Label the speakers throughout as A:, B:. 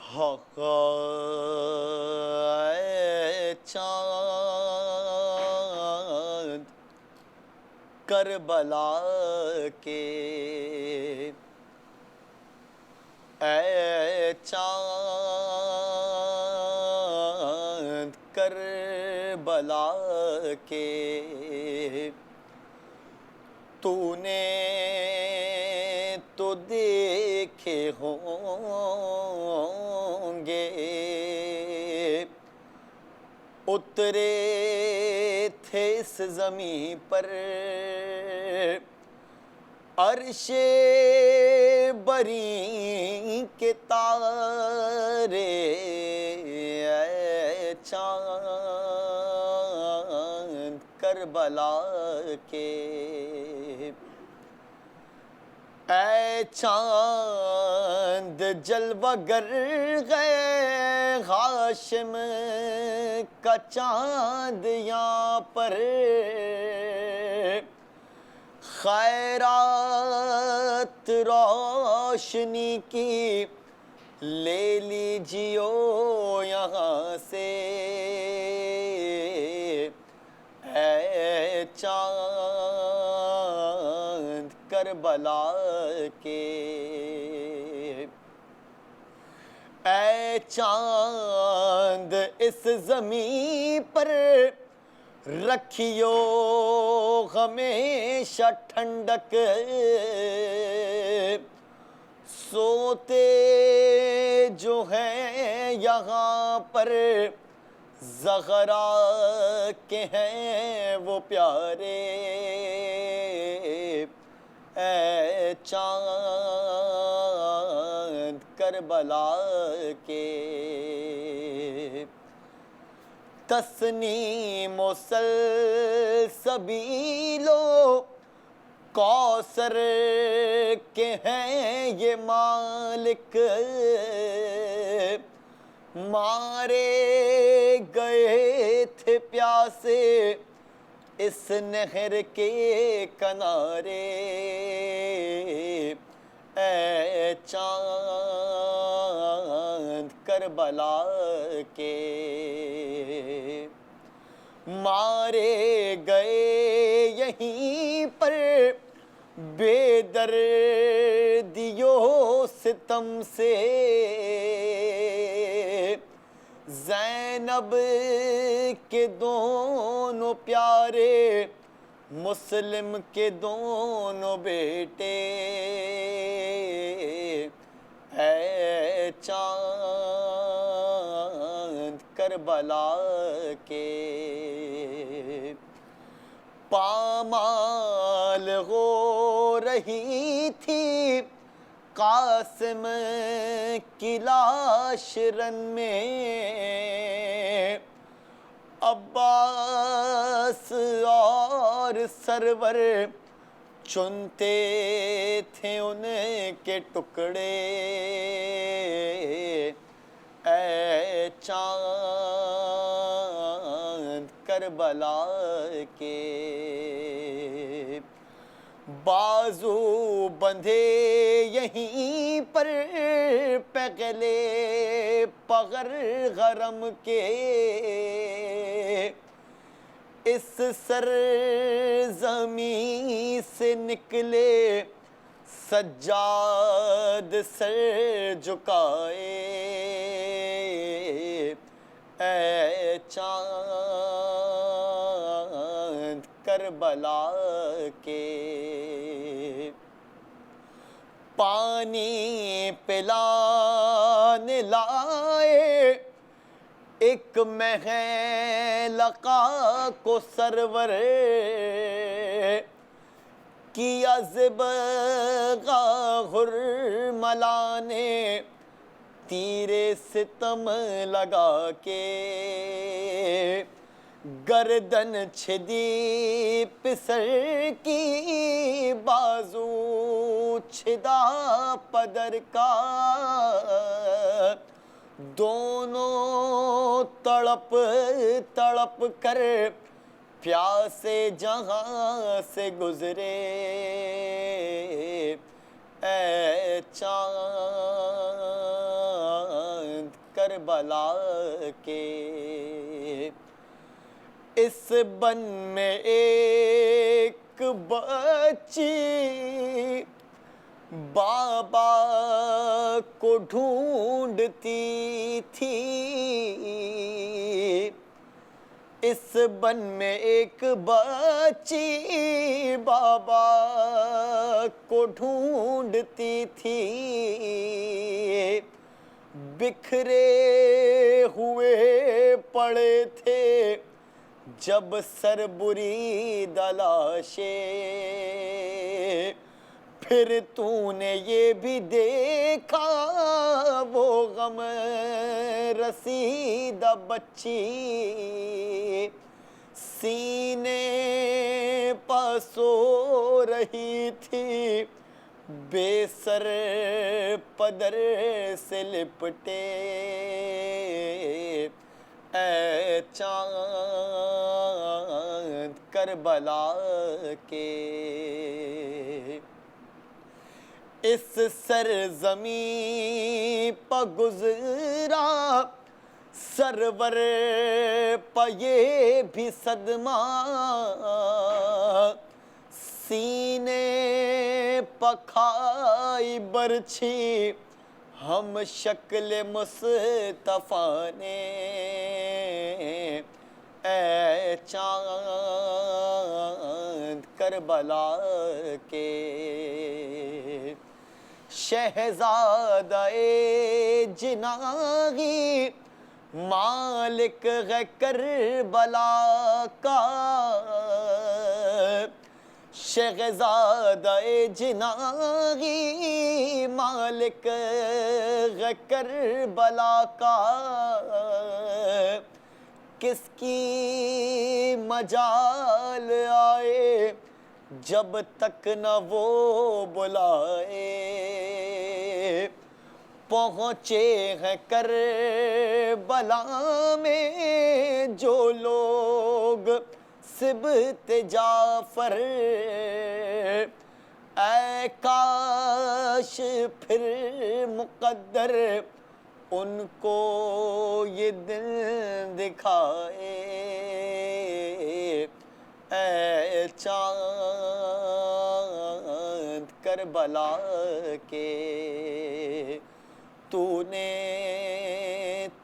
A: اے چاند کربلا کے، اے چاند کربلا کے، تو نے تو دیکھے ہوں گے، اترے تھے اس زمین پر عرش بری کے تارے، اے چاند کربلا کے، اے چاند جلوہ گر ہے ہاشم کا چاند یہاں پر، خیرات روشنی کی لے لیجیو یہاں سے، اے چاند کربلا کے، اے چاند اس زمین پر رکھیو ہمیشہ ٹھنڈک، سوتے جو ہیں یہاں پر زہرا کے ہیں وہ پیارے، اے چاند کربلا کے، تسنیم و سلسبیل و کوثر کے ہیں یہ مالک، مارے گئے تھے پیاسے اس نہر کے کنارے، اے چاند کربلا کے، مارے گئے یہیں پر بے دردیو ستم سے، زینب کے دونوں پیارے مسلم کے دونوں بیٹے، اے چاند کربلا کے، پامال ہو رہی تھی قاسم کی لاش رن میں، عباس اور سرور چنتے تھے ان کے ٹکڑے، اے چاند کربلا کے، بازو بندھے یہیں پر پہلے پغر غرم کے، اس سرزمین سے نکلے سجاد سر جھکائے، اے چاند کربلا کے، پانی پلانے لائے ایک مہلقہ کو سرور، کیا ذبغہ حرملا نے تیرے ستم لگا کے، گردن چھدی پسر کی بازو چھدا پدر کا، دونوں تڑپ تڑپ کر پیاسے جہاں سے گزرے، اے چاند کربلا کے. اس بن میں ایک بچی بابا کو ڈھونڈتی تھی. اس بن میں ایک بچی بابا کو ڈھونڈتی تھی. بکھرے ہوئے پڑے تھے جب سربری دلاشیں. پھر تو نے یہ بھی دیکھا وہ غم رسیدہ بچی سینے پا سو رہی تھی بے سر پدر سے لپٹے. اے چاند کربلا کے. اس سرزمین پہ گزرا سرور پہ یہ بھی صدمہ سینے پہ کھائی برچھی ہم شکل مصطفیٰ نے. اے چاند کربلا کے. شہزادہ جناغی مالک ہے کربلا کا. شہزادہ جناغی مالک ہے کربلا کا. کس کی مجال آئے جب تک نہ وہ بلائے. پہنچے ہیں کربلا میں جو لوگ سبط جعفر. اے کاش پھر مقدر ان کو یہ دن دکھائے. اے چاند کربلا کے. تو نے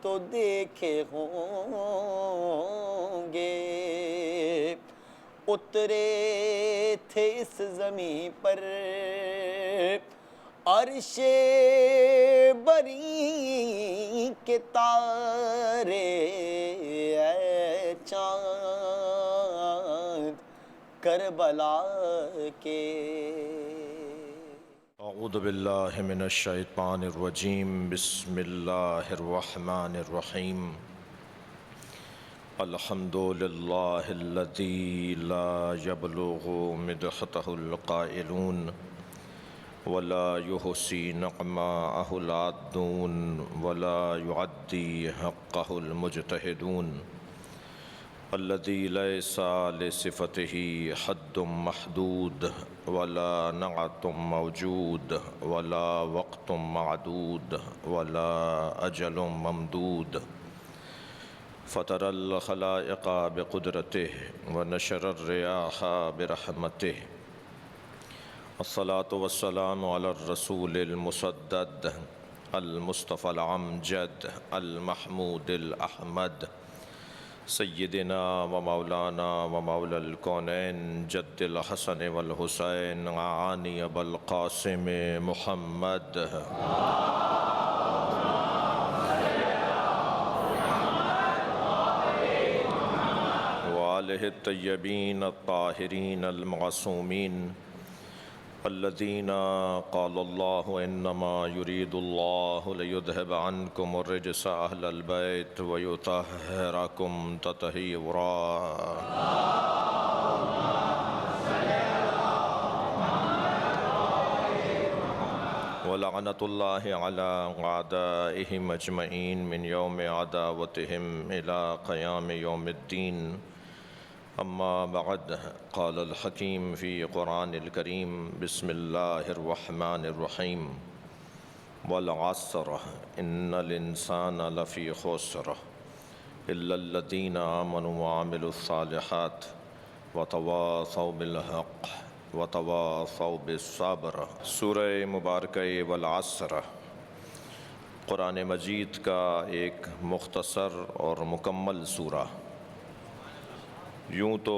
A: تو دیکھے ہوں گے اترے تھے اس زمین پر عرش بری کے تارے. اے چاند کربلا کے.
B: اعوذ باللہ من الشیطان الرجیم. بسم اللہ الرحمن الرحیم. الحمد للہ الذی لا یبلغ مدحتہ القائلون ولا یحصی نعماءہ العادون ولا یعدی حقہ المجتہدون. الذی لیس لصفتہ حد محدود ولا نعت موجود ولا وقت معدود ولا اجل ممدود. فطر الخلائق بقدرته ونشر الرياح برحمته. الصلاة والسلام على الرسول المسدد المصطفى العمجد المحمود الأحمد سیدنا و مولانا و مولا الکونین جد الحسن والحسین عانی ابا القاسم محمد. وآلہ الطیبین الطاہرین المعصومین الذین قال اللہ انما یرید اللہ لیذہب عنکم الرجس اہل البیت ویطہرکم تطہیرا. ولعنۃ اللہ علی اعدائہم اجمعین من یوم عداوتہم الی قیام یوم الدین. اما بعد قال الحکیم فی قرآن الکریم. بسم اللہ الرحمن الرحیم. والعصر ان الانسان لفی خسر الا الذین آمنوا وعملوا الصالحات وتواصوا بالحق وتواصوا بالصبر۔ سورہ مبارکہ والعصر قرآن مجید کا ایک مختصر اور مکمل سورہ۔ یوں تو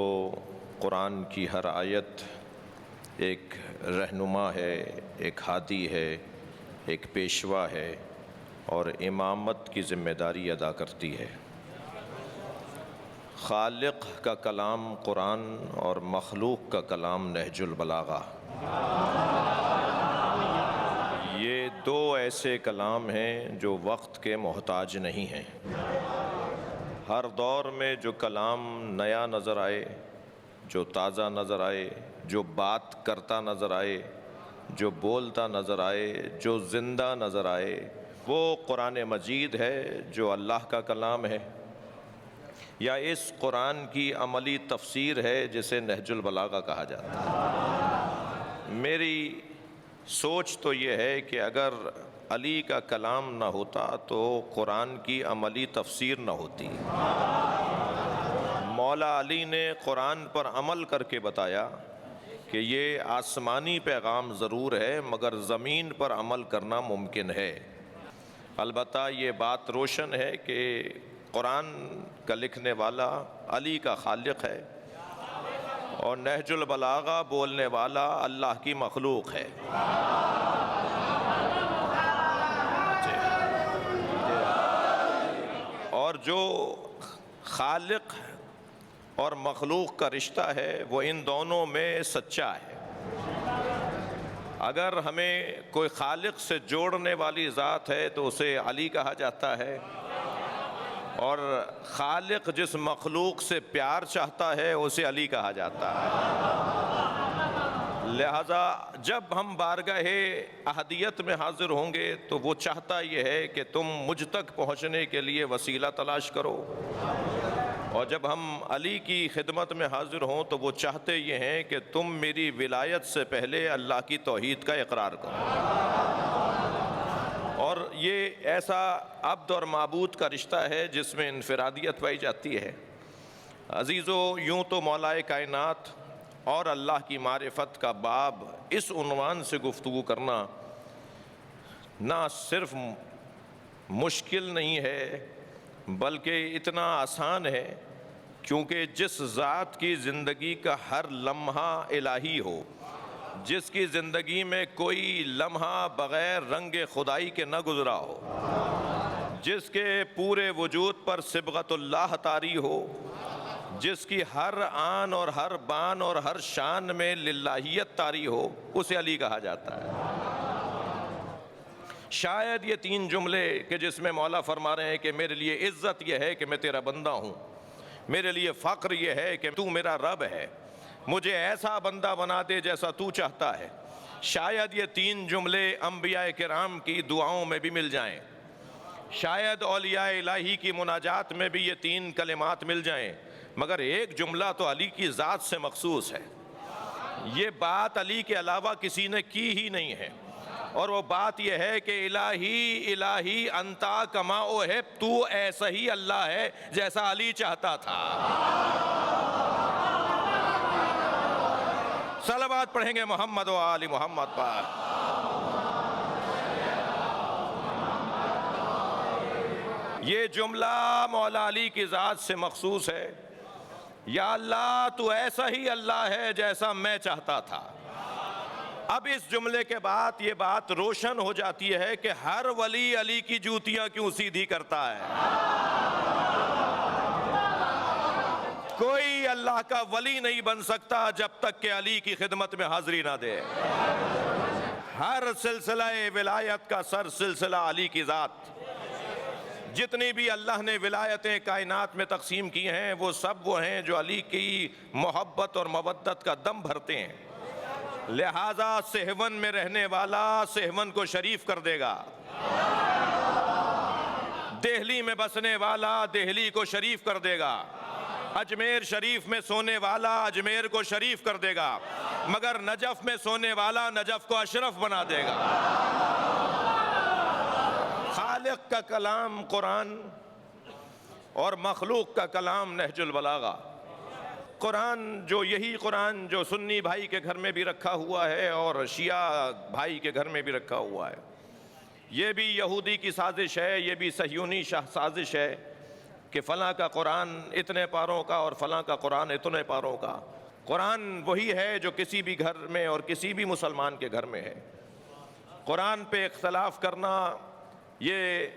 B: قرآن کی ہر آیت ایک رہنما ہے، ایک ہادی ہے، ایک پیشوا ہے اور امامت کی ذمہ داری ادا کرتی ہے۔ خالق کا کلام قرآن اور مخلوق کا کلام نہج البلاغہ، یہ دو ایسے کلام ہیں جو وقت کے محتاج نہیں ہیں۔ ہر دور میں جو کلام نیا نظر آئے، جو تازہ نظر آئے، جو بات کرتا نظر آئے، جو بولتا نظر آئے، جو زندہ نظر آئے، وہ قرآن مجید ہے جو اللہ کا کلام ہے، یا اس قرآن کی عملی تفسیر ہے جسے نہج البلاغہ کہا جاتا ہے۔ میری سوچ تو یہ ہے کہ اگر علی کا کلام نہ ہوتا تو قرآن کی عملی تفسیر نہ ہوتی۔ مولا علی نے قرآن پر عمل کر کے بتایا کہ یہ آسمانی پیغام ضرور ہے مگر زمین پر عمل کرنا ممکن ہے۔ البتہ یہ بات روشن ہے کہ قرآن کا لکھنے والا علی کا خالق ہے اور نہج البلاغہ بولنے والا اللہ کی مخلوق ہے۔ اور جو خالق اور مخلوق کا رشتہ ہے وہ ان دونوں میں سچا ہے۔ اگر ہمیں کوئی خالق سے جوڑنے والی ذات ہے تو اسے علی کہا جاتا ہے، اور خالق جس مخلوق سے پیار چاہتا ہے اسے علی کہا جاتا ہے۔ لہذا جب ہم بارگاہ احدیت میں حاضر ہوں گے تو وہ چاہتا یہ ہے کہ تم مجھ تک پہنچنے کے لیے وسیلہ تلاش کرو، اور جب ہم علی کی خدمت میں حاضر ہوں تو وہ چاہتے یہ ہیں کہ تم میری ولایت سے پہلے اللہ کی توحید کا اقرار کرو۔ اور یہ ایسا عبد اور معبود کا رشتہ ہے جس میں انفرادیت پائی جاتی ہے۔ عزیزو، یوں تو مولا کائنات اور اللہ کی معرفت کا باب اس عنوان سے گفتگو کرنا نہ صرف مشکل نہیں ہے بلکہ اتنا آسان ہے، کیونکہ جس ذات کی زندگی کا ہر لمحہ الہی ہو، جس کی زندگی میں کوئی لمحہ بغیر رنگ خدائی کے نہ گزرا ہو، جس کے پورے وجود پر صبغت اللہ طاری ہو، جس کی ہر آن اور ہر بان اور ہر شان میں للہیت طاری ہو، اسے علی کہا جاتا ہے۔ شاید یہ تین جملے کہ جس میں مولا فرما رہے ہیں کہ میرے لیے عزت یہ ہے کہ میں تیرا بندہ ہوں، میرے لیے فخر یہ ہے کہ تو میرا رب ہے، مجھے ایسا بندہ بنا دے جیسا تو چاہتا ہے، شاید یہ تین جملے انبیاء کرام کی دعاؤں میں بھی مل جائیں، شاید اولیاء الہی کی مناجات میں بھی یہ تین کلمات مل جائیں، مگر ایک جملہ تو علی کی ذات سے مخصوص ہے۔ یہ بات علی کے علاوہ کسی نے کی ہی نہیں ہے، اور وہ بات یہ ہے کہ الہی الہی انتا کما اوہب، تو ایسا ہی اللہ ہے جیسا علی چاہتا تھا۔ صلوات پڑھیں گے محمد و آل محمد پر۔ یہ جملہ مولا علی کی ذات سے مخصوص ہے، یا اللہ تو ایسا ہی اللہ ہے جیسا میں چاہتا تھا۔ اب اس جملے کے بعد یہ بات روشن ہو جاتی ہے کہ ہر ولی علی کی جوتیاں کیوں سیدھی کرتا ہے۔ کوئی اللہ کا ولی نہیں بن سکتا جب تک کہ علی کی خدمت میں حاضری نہ دے۔ ہر سلسلہ ولایت کا سر سلسلہ علی کی ذات۔ جتنی بھی اللہ نے ولایتیں کائنات میں تقسیم کی ہیں وہ سب وہ ہیں جو علی کی محبت اور مودت کا دم بھرتے ہیں۔ لہذا سہون میں رہنے والا سہون کو شریف کر دے گا، دہلی میں بسنے والا دہلی کو شریف کر دے گا، اجمیر شریف میں سونے والا اجمیر کو شریف کر دے گا، مگر نجف میں سونے والا نجف کو اشرف بنا دے گا۔ خالق کا کلام قرآن اور مخلوق کا کلام نہج البلاغہ۔ قرآن یہی قرآن جو سنی بھائی کے گھر میں بھی رکھا ہوا ہے اور شیعہ بھائی کے گھر میں بھی رکھا ہوا ہے، یہ بھی یہودی کی سازش ہے، یہ بھی صہیونی سازش ہے کہ فلاں کا قرآن اتنے پاروں کا اور فلاں کا قرآن اتنے پاروں کا۔ قرآن وہی ہے جو کسی بھی گھر میں اور کسی بھی مسلمان کے گھر میں ہے۔ قرآن پہ اختلاف کرنا یہ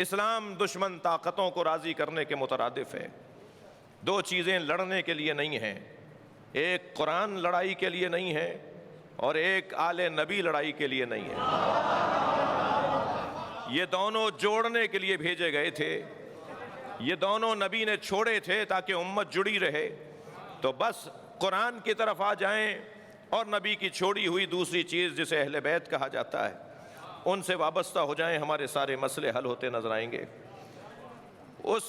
B: اسلام دشمن طاقتوں کو راضی کرنے کے مترادف ہے۔ دو چیزیں لڑنے کے لیے نہیں ہیں، ایک قرآن لڑائی کے لیے نہیں ہے اور ایک آل نبی لڑائی کے لیے نہیں ہے۔ یہ دونوں جوڑنے کے لیے بھیجے گئے تھے، یہ دونوں نبی نے چھوڑے تھے تاکہ امت جڑی رہے، تو بس قرآن کی طرف آ جائیں اور نبی کی چھوڑی ہوئی دوسری چیز جسے اہل بیت کہا جاتا ہے ان سے وابستہ ہو جائیں، ہمارے سارے مسئلے حل ہوتے نظر آئیں گے۔ اس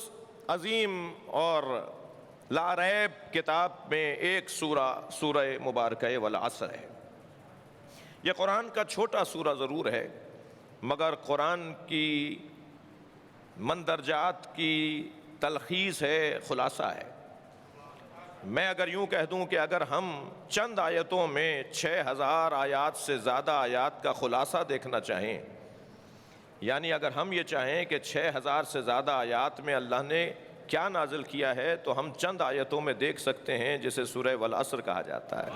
B: عظیم اور لا ریب کتاب میں ایک سورہ مبارکہ والعصر ہے۔ یہ قرآن کا چھوٹا سورہ ضرور ہے، مگر قرآن کی مندرجات کی تلخیص ہے، خلاصہ ہے۔ میں اگر یوں کہہ دوں کہ اگر ہم چند آیتوں میں 6000 آیات سے زیادہ آیات کا خلاصہ دیکھنا چاہیں، یعنی اگر ہم یہ چاہیں کہ 6000 سے زیادہ آیات میں اللہ نے کیا نازل کیا ہے تو ہم چند آیتوں میں دیکھ سکتے ہیں، جسے سورہ والعصر کہا جاتا ہے۔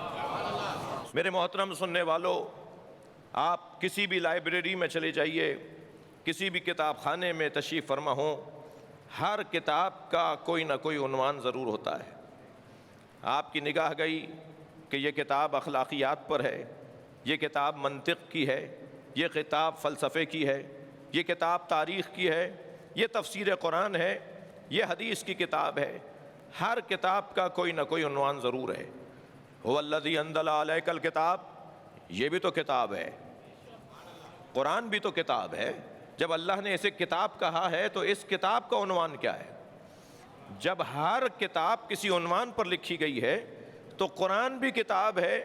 B: میرے محترم سننے والوں، آپ کسی بھی لائبریری میں چلے جائیے، کسی بھی کتاب خانے میں تشریف فرما ہوں، ہر کتاب کا کوئی نہ کوئی عنوان ضرور ہوتا ہے۔ آپ کی نگاہ گئی کہ یہ کتاب اخلاقیات پر ہے، یہ کتاب منطق کی ہے، یہ کتاب فلسفے کی ہے، یہ کتاب تاریخ کی ہے، یہ تفسیر قرآن ہے، یہ حدیث کی کتاب ہے۔ ہر کتاب کا کوئی نہ کوئی عنوان ضرور ہے۔ هو الذی انزل علیک الکتاب، یہ بھی تو کتاب ہے، قرآن بھی تو کتاب ہے۔ جب اللہ نے اسے کتاب کہا ہے تو اس کتاب کا عنوان کیا ہے؟ جب ہر کتاب کسی عنوان پر لکھی گئی ہے تو قرآن بھی کتاب ہے،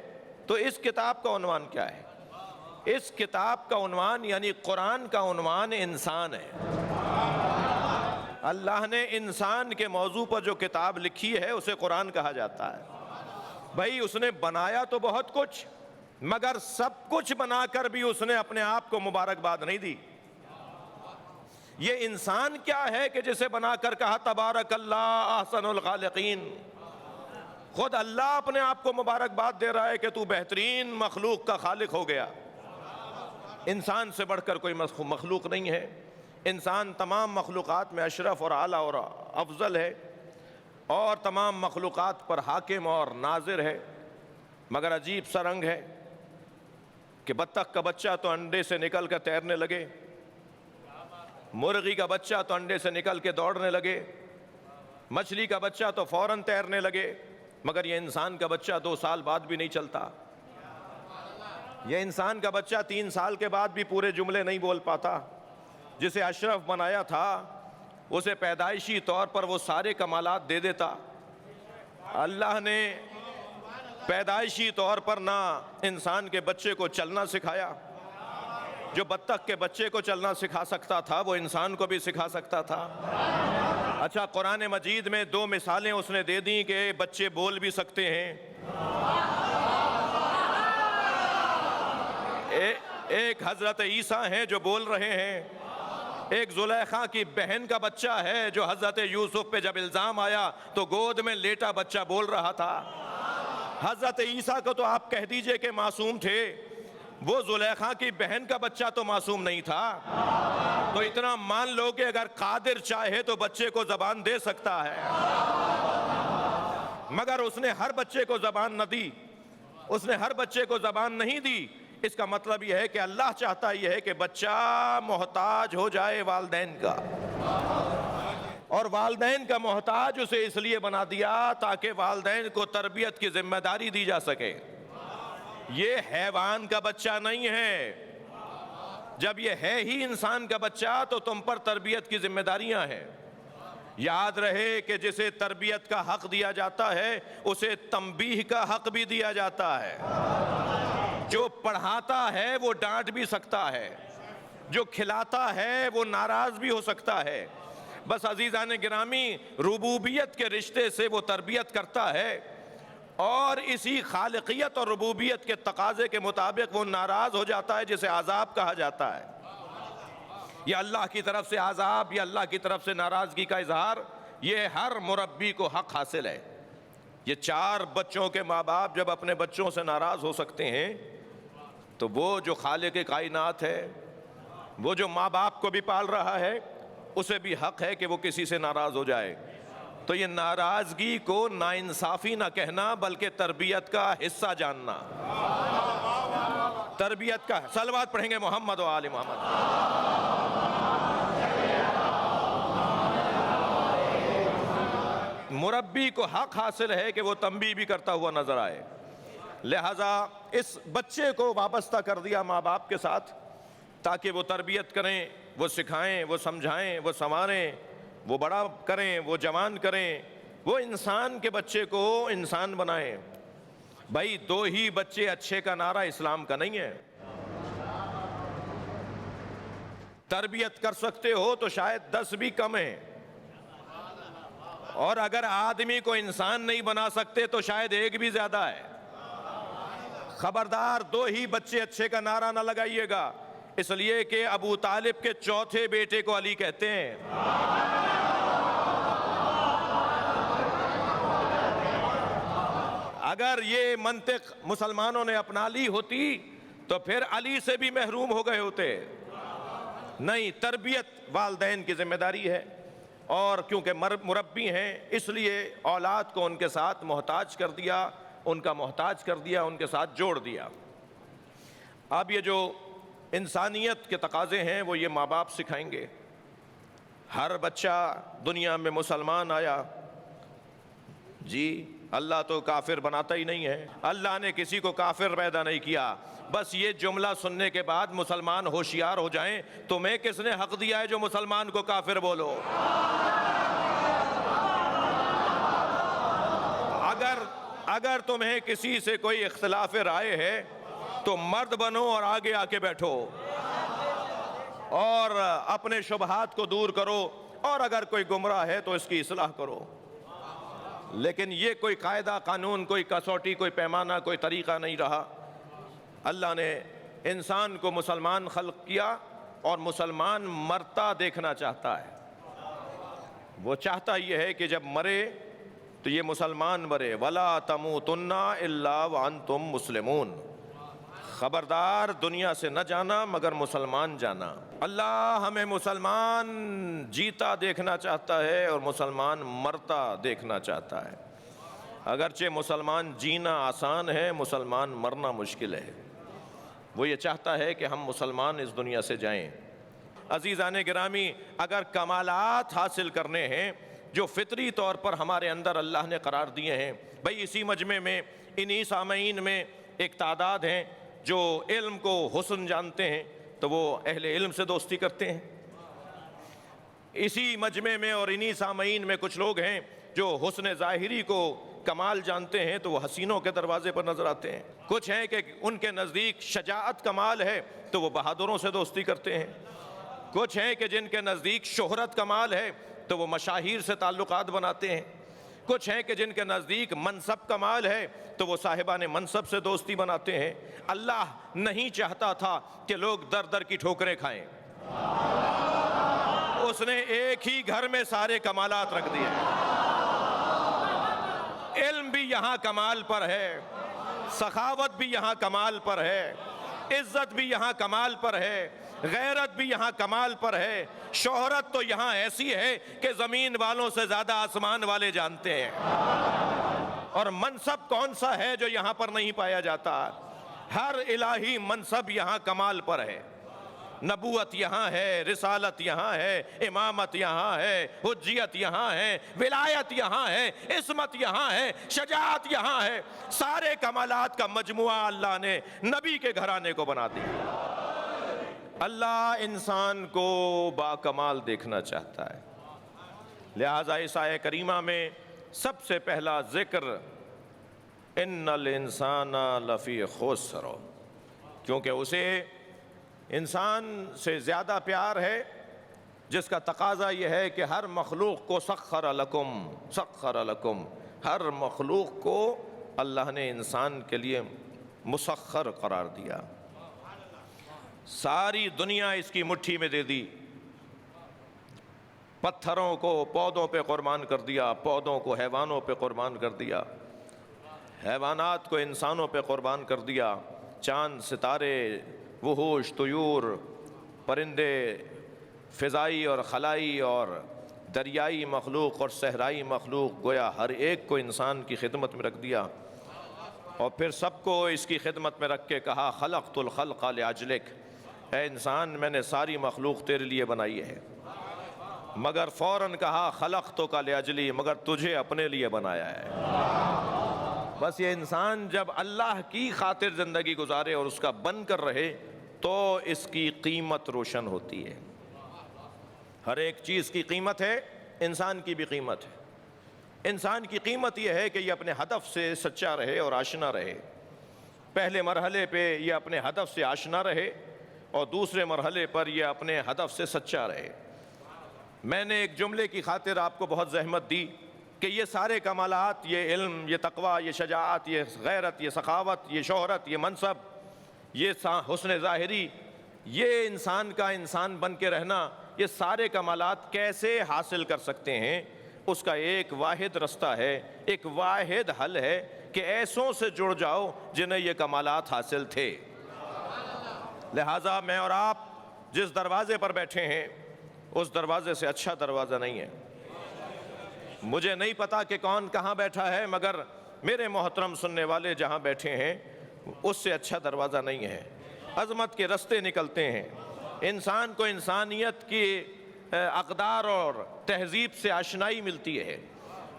B: تو اس کتاب کا عنوان کیا ہے؟ اس کتاب کا عنوان یعنی قرآن کا عنوان انسان ہے۔ اللہ نے انسان کے موضوع پر جو کتاب لکھی ہے اسے قرآن کہا جاتا ہے۔ بھائی اس نے بنایا تو بہت کچھ، مگر سب کچھ بنا کر بھی اس نے اپنے آپ کو مبارکباد نہیں دی۔ یہ انسان کیا ہے کہ جسے بنا کر کہا تبارک اللہ احسن الخالقین؟ خود اللہ اپنے آپ کو مبارکباد دے رہا ہے کہ تو بہترین مخلوق کا خالق ہو گیا۔ انسان سے بڑھ کر کوئی مخلوق نہیں ہے، انسان تمام مخلوقات میں اشرف اور اعلیٰ اور افضل ہے، اور تمام مخلوقات پر حاکم اور ناظر ہے۔ مگر عجیب سا رنگ ہے کہ بطخ کا بچہ تو انڈے سے نکل کر تیرنے لگے، مرغی کا بچہ تو انڈے سے نکل کے دوڑنے لگے، مچھلی کا بچہ تو فوراً تیرنے لگے، مگر یہ انسان کا بچہ 2 سال بعد بھی نہیں چلتا۔ یہ انسان کا بچہ 3 سال کے بعد بھی پورے جملے نہیں بول پاتا۔ جسے اشرف بنایا تھا اسے پیدائشی طور پر وہ سارے کمالات دے دیتا۔ اللہ نے پیدائشی طور پر نہ انسان کے بچے کو چلنا سکھایا، جو بطخ کے بچے کو چلنا سکھا سکتا تھا وہ انسان کو بھی سکھا سکتا تھا۔ اچھا، قرآن مجید میں 2 مثالیں اس نے دے دیں کہ بچے بول بھی سکتے ہیں۔ ایک حضرت عیسیٰ ہیں جو بول رہے ہیں، ایک زلیخا کی بہن کا بچہ ہے جو حضرت یوسف پہ جب الزام آیا تو گود میں لیٹا بچہ بول رہا تھا۔ حضرت عیسیٰ کو تو آپ کہہ دیجئے کہ معصوم تھے، وہ زلیخا کی بہن کا بچہ تو معصوم نہیں تھا۔ تو اتنا مان لو کہ اگر قادر چاہے تو بچے کو زبان دے سکتا ہے، مگر اس نے ہر بچے کو زبان نہ دی، اس نے ہر بچے کو زبان نہیں دی۔ اس کا مطلب یہ ہے کہ اللہ چاہتا یہ ہے کہ بچہ محتاج ہو جائے والدین کا، اور والدین کا محتاج اسے اس لیے بنا دیا تاکہ والدین کو تربیت کی ذمہ داری دی جا سکے۔ یہ حیوان کا بچہ نہیں ہے۔ جب یہ ہے ہی انسان کا بچہ تو تم پر تربیت کی ذمہ داریاں ہیں۔ یاد رہے کہ جسے تربیت کا حق دیا جاتا ہے اسے تنبیہ کا حق بھی دیا جاتا ہے۔ جو پڑھاتا ہے وہ ڈانٹ بھی سکتا ہے، جو کھلاتا ہے وہ ناراض بھی ہو سکتا ہے۔ بس عزیزان گرامی، ربوبیت کے رشتے سے وہ تربیت کرتا ہے، اور اسی خالقیت اور ربوبیت کے تقاضے کے مطابق وہ ناراض ہو جاتا ہے، جسے عذاب کہا جاتا ہے۔ یہ اللہ کی طرف سے عذاب یا اللہ کی طرف سے ناراضگی کا اظہار، یہ ہر مربی کو حق حاصل ہے۔ یہ 4 بچوں کے ماں باپ جب اپنے بچوں سے ناراض ہو سکتے ہیں، تو وہ جو خالق کائنات ہے، وہ جو ماں باپ کو بھی پال رہا ہے، اسے بھی حق ہے کہ وہ کسی سے ناراض ہو جائے۔ تو یہ ناراضگی کو ناانصافی نہ کہنا، بلکہ تربیت کا حصہ جاننا، تربیت کا۔ صلوات پڑھیں گے محمد و آل محمد۔ مربی کو حق حاصل ہے کہ وہ تنبیہ بھی کرتا ہوا نظر آئے، لہذا اس بچے کو وابستہ کر دیا ماں باپ کے ساتھ، تاکہ وہ تربیت کریں، وہ سکھائیں، وہ سمجھائیں، وہ سنواریں، وہ بڑا کریں، وہ جوان کریں، وہ انسان کے بچے کو انسان بنائیں۔ بھائی 2 ہی بچے اچھے کا نعرہ اسلام کا نہیں ہے۔ تربیت کر سکتے ہو تو شاید 10 بھی کم ہیں، اور اگر آدمی کو انسان نہیں بنا سکتے تو شاید 1 بھی زیادہ ہے۔ خبردار 2 ہی بچے اچھے کا نعرہ نہ لگائیے گا، اس لیے کہ ابو طالب کے 4تھے بیٹے کو علی کہتے ہیں۔ اگر یہ منطق مسلمانوں نے اپنا لی ہوتی تو پھر علی سے بھی محروم ہو گئے ہوتے۔ نہیں، تربیت والدین کی ذمہ داری ہے، اور کیونکہ مربی ہیں اس لیے اولاد کو ان کے ساتھ محتاج کر دیا، ان کا محتاج کر دیا، ان کے ساتھ جوڑ دیا۔ اب یہ جو انسانیت کے تقاضے ہیں وہ یہ ماں باپ سکھائیں گے۔ ہر بچہ دنیا میں مسلمان آیا، جی اللہ تو کافر بناتا ہی نہیں ہے، اللہ نے کسی کو کافر پیدا نہیں کیا۔ بس یہ جملہ سننے کے بعد مسلمان ہوشیار ہو جائیں، تمہیں کس نے حق دیا ہے جو مسلمان کو کافر بولو؟ اگر تمہیں کسی سے کوئی اختلاف رائے ہے تو مرد بنو اور آگے آ کے بیٹھو اور اپنے شبہات کو دور کرو، اور اگر کوئی گمراہ ہے تو اس کی اصلاح کرو۔ لیکن یہ کوئی قاعدہ قانون، کوئی کسوٹی، کوئی پیمانہ، کوئی طریقہ نہیں رہا۔ اللہ نے انسان کو مسلمان خلق کیا، اور مسلمان مرتا دیکھنا چاہتا ہے۔ وہ چاہتا یہ ہے کہ جب مرے تو یہ مسلمان مرے۔ وَلَا تَمُوتُنَّ إِلَّا وَأَنْتُمْ مُسْلِمُونَ۔ خبردار دنیا سے نہ جانا مگر مسلمان جانا۔ اللہ ہمیں مسلمان جیتا دیکھنا چاہتا ہے اور مسلمان مرتا دیکھنا چاہتا ہے۔ اگرچہ مسلمان جینا آسان ہے، مسلمان مرنا مشکل ہے۔ وہ یہ چاہتا ہے کہ ہم مسلمان اس دنیا سے جائیں۔ عزیزان گرامی، اگر کمالات حاصل کرنے ہیں جو فطری طور پر ہمارے اندر اللہ نے قرار دیے ہیں، بھئی اسی مجمع میں انہی سامعین میں ایک تعداد ہیں جو علم کو حسن جانتے ہیں، تو وہ اہل علم سے دوستی کرتے ہیں۔ اسی مجمع میں اور انہی سامعین میں کچھ لوگ ہیں جو حسن ظاہری کو کمال جانتے ہیں، تو وہ حسینوں کے دروازے پر نظر آتے ہیں۔ کچھ ہیں کہ ان کے نزدیک شجاعت کمال ہے تو وہ بہادروں سے دوستی کرتے ہیں۔ کچھ ہیں کہ جن کے نزدیک شہرت کمال ہے تو وہ مشاہیر سے تعلقات بناتے ہیں۔ کچھ ہیں کہ جن کے نزدیک منصب کمال ہے تو وہ صاحبان منصب سے دوستی بناتے ہیں۔ اللہ نہیں چاہتا تھا کہ لوگ در در کی ٹھوکریں کھائیں، اس نے ایک ہی گھر میں سارے کمالات رکھ دیے۔ علم بھی یہاں کمال پر ہے، سخاوت بھی یہاں کمال پر ہے، عزت بھی یہاں کمال پر ہے، غیرت بھی یہاں کمال پر ہے، شہرت تو یہاں ایسی ہے کہ زمین والوں سے زیادہ آسمان والے جانتے ہیں۔ اور منصب کون سا ہے جو یہاں پر نہیں پایا جاتا؟ ہر الہی منصب یہاں کمال پر ہے۔ نبوت یہاں ہے، رسالت یہاں ہے، امامت یہاں ہے، حجیت یہاں ہے، ولایت یہاں ہے، عصمت یہاں ہے، شجاعت یہاں ہے۔ سارے کمالات کا مجموعہ اللہ نے نبی کے گھرانے کو بنا دیا۔ اللہ انسان کو باکمال دیکھنا چاہتا ہے، لہٰذا اس آیہ کریمہ میں سب سے پہلا ذکر ان الانسان لفی خسر، کیونکہ اسے انسان سے زیادہ پیار ہے جس کا تقاضا یہ ہے کہ ہر مخلوق کو سخر لکم، ہر مخلوق کو اللہ نے انسان کے لیے مسخر قرار دیا، ساری دنیا اس کی مٹھی میں دے دی، پتھروں کو پودوں پہ قربان کر دیا، پودوں کو حیوانوں پہ قربان کر دیا، حیوانات کو انسانوں پہ قربان کر دیا، چاند ستارے، وحوش، طیور، پرندے، فضائی اور خلائی اور دریائی مخلوق اور صحرائی مخلوق، گویا ہر ایک کو انسان کی خدمت میں رکھ دیا، اور پھر سب کو اس کی خدمت میں رکھ کے کہا خلقت الخلق لأجلک، اے انسان میں نے ساری مخلوق تیرے لیے بنائی ہے، مگر فوراً کہا خلقتک لأجلی، مگر تجھے اپنے لیے بنایا ہے۔ بس یہ انسان جب اللہ کی خاطر زندگی گزارے اور اس کا بن کر رہے تو اس کی قیمت روشن ہوتی ہے۔ ہر ایک چیز کی قیمت ہے، انسان کی بھی قیمت ہے۔ انسان کی قیمت یہ ہے کہ یہ اپنے ہدف سے سچا رہے اور آشنا رہے۔ پہلے مرحلے پہ یہ اپنے ہدف سے آشنا رہے اور دوسرے مرحلے پر یہ اپنے ہدف سے سچا رہے۔ میں نے ایک جملے کی خاطر آپ کو بہت زحمت دی کہ یہ سارے کمالات، یہ علم، یہ تقوی، یہ شجاعت، یہ غیرت، یہ سخاوت، یہ شہرت، یہ منصب، یہ حسن ظاہری، یہ انسان کا انسان بن کے رہنا، یہ سارے کمالات کیسے حاصل کر سکتے ہیں؟ اس کا ایک واحد رستہ ہے، ایک واحد حل ہے کہ ایسوں سے جڑ جاؤ جنہیں یہ کمالات حاصل تھے۔ لہٰذا میں اور آپ جس دروازے پر بیٹھے ہیں اس دروازے سے اچھا دروازہ نہیں ہے۔ مجھے نہیں پتا کہ کون کہاں بیٹھا ہے، مگر میرے محترم سننے والے جہاں بیٹھے ہیں اس سے اچھا دروازہ نہیں ہے۔ عظمت کے رستے نکلتے ہیں، انسان کو انسانیت کی اقدار اور تہذیب سے آشنائی ملتی ہے،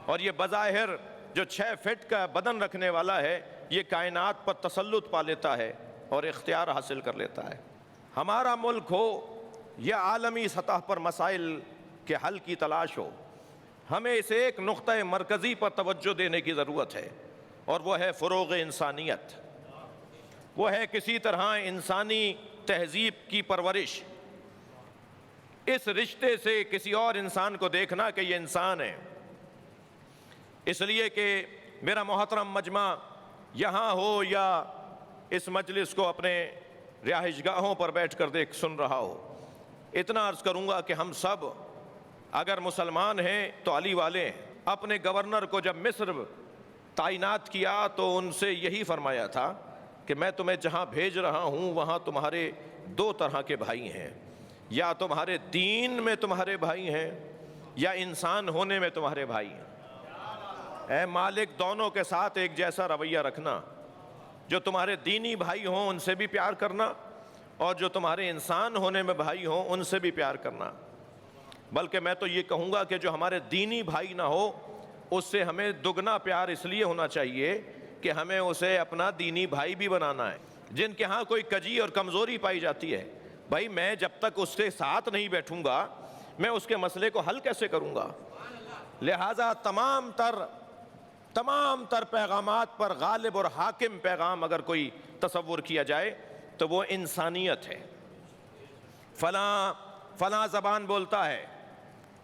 B: اور یہ بظاہر جو 6 فٹ کا بدن رکھنے والا ہے یہ کائنات پر تسلط پا لیتا ہے اور اختیار حاصل کر لیتا ہے۔ ہمارا ملک ہو یا عالمی سطح پر مسائل کے حل کی تلاش ہو، ہمیں اس ایک نقطہ مرکزی پر توجہ دینے کی ضرورت ہے، اور وہ ہے فروغ انسانیت، وہ ہے کسی طرح انسانی تہذیب کی پرورش، اس رشتے سے کسی اور انسان کو دیکھنا کہ یہ انسان ہے۔ اس لیے کہ میرا محترم مجمع یہاں ہو یا اس مجلس کو اپنے رہائش گاہوں پر بیٹھ کر سن رہا ہو، اتنا عرض کروں گا کہ ہم سب اگر مسلمان ہیں تو علی والے ہیں۔ اپنے گورنر کو جب مصر تعینات کیا تو ان سے یہی فرمایا تھا کہ میں تمہیں جہاں بھیج رہا ہوں وہاں تمہارے 2 طرح کے بھائی ہیں، یا تمہارے دین میں تمہارے بھائی ہیں یا انسان ہونے میں تمہارے بھائی ہیں۔ اے مالک، دونوں کے ساتھ ایک جیسا رویہ رکھنا، جو تمہارے دینی بھائی ہوں ان سے بھی پیار کرنا، اور جو تمہارے انسان ہونے میں بھائی ہوں ان سے بھی پیار کرنا۔ بلکہ میں تو یہ کہوں گا کہ جو ہمارے دینی بھائی نہ ہو اس سے ہمیں دگنا پیار اس لیے ہونا چاہیے کہ ہمیں اسے اپنا دینی بھائی بھی بنانا ہے۔ جن کے ہاں کوئی کجی اور کمزوری پائی جاتی ہے، بھائی میں جب تک اس کے ساتھ نہیں بیٹھوں گا میں اس کے مسئلے کو حل کیسے کروں گا؟ لہٰذا تمام تر پیغامات پر غالب اور حاکم پیغام اگر کوئی تصور کیا جائے تو وہ انسانیت ہے۔ فلاں زبان بولتا ہے،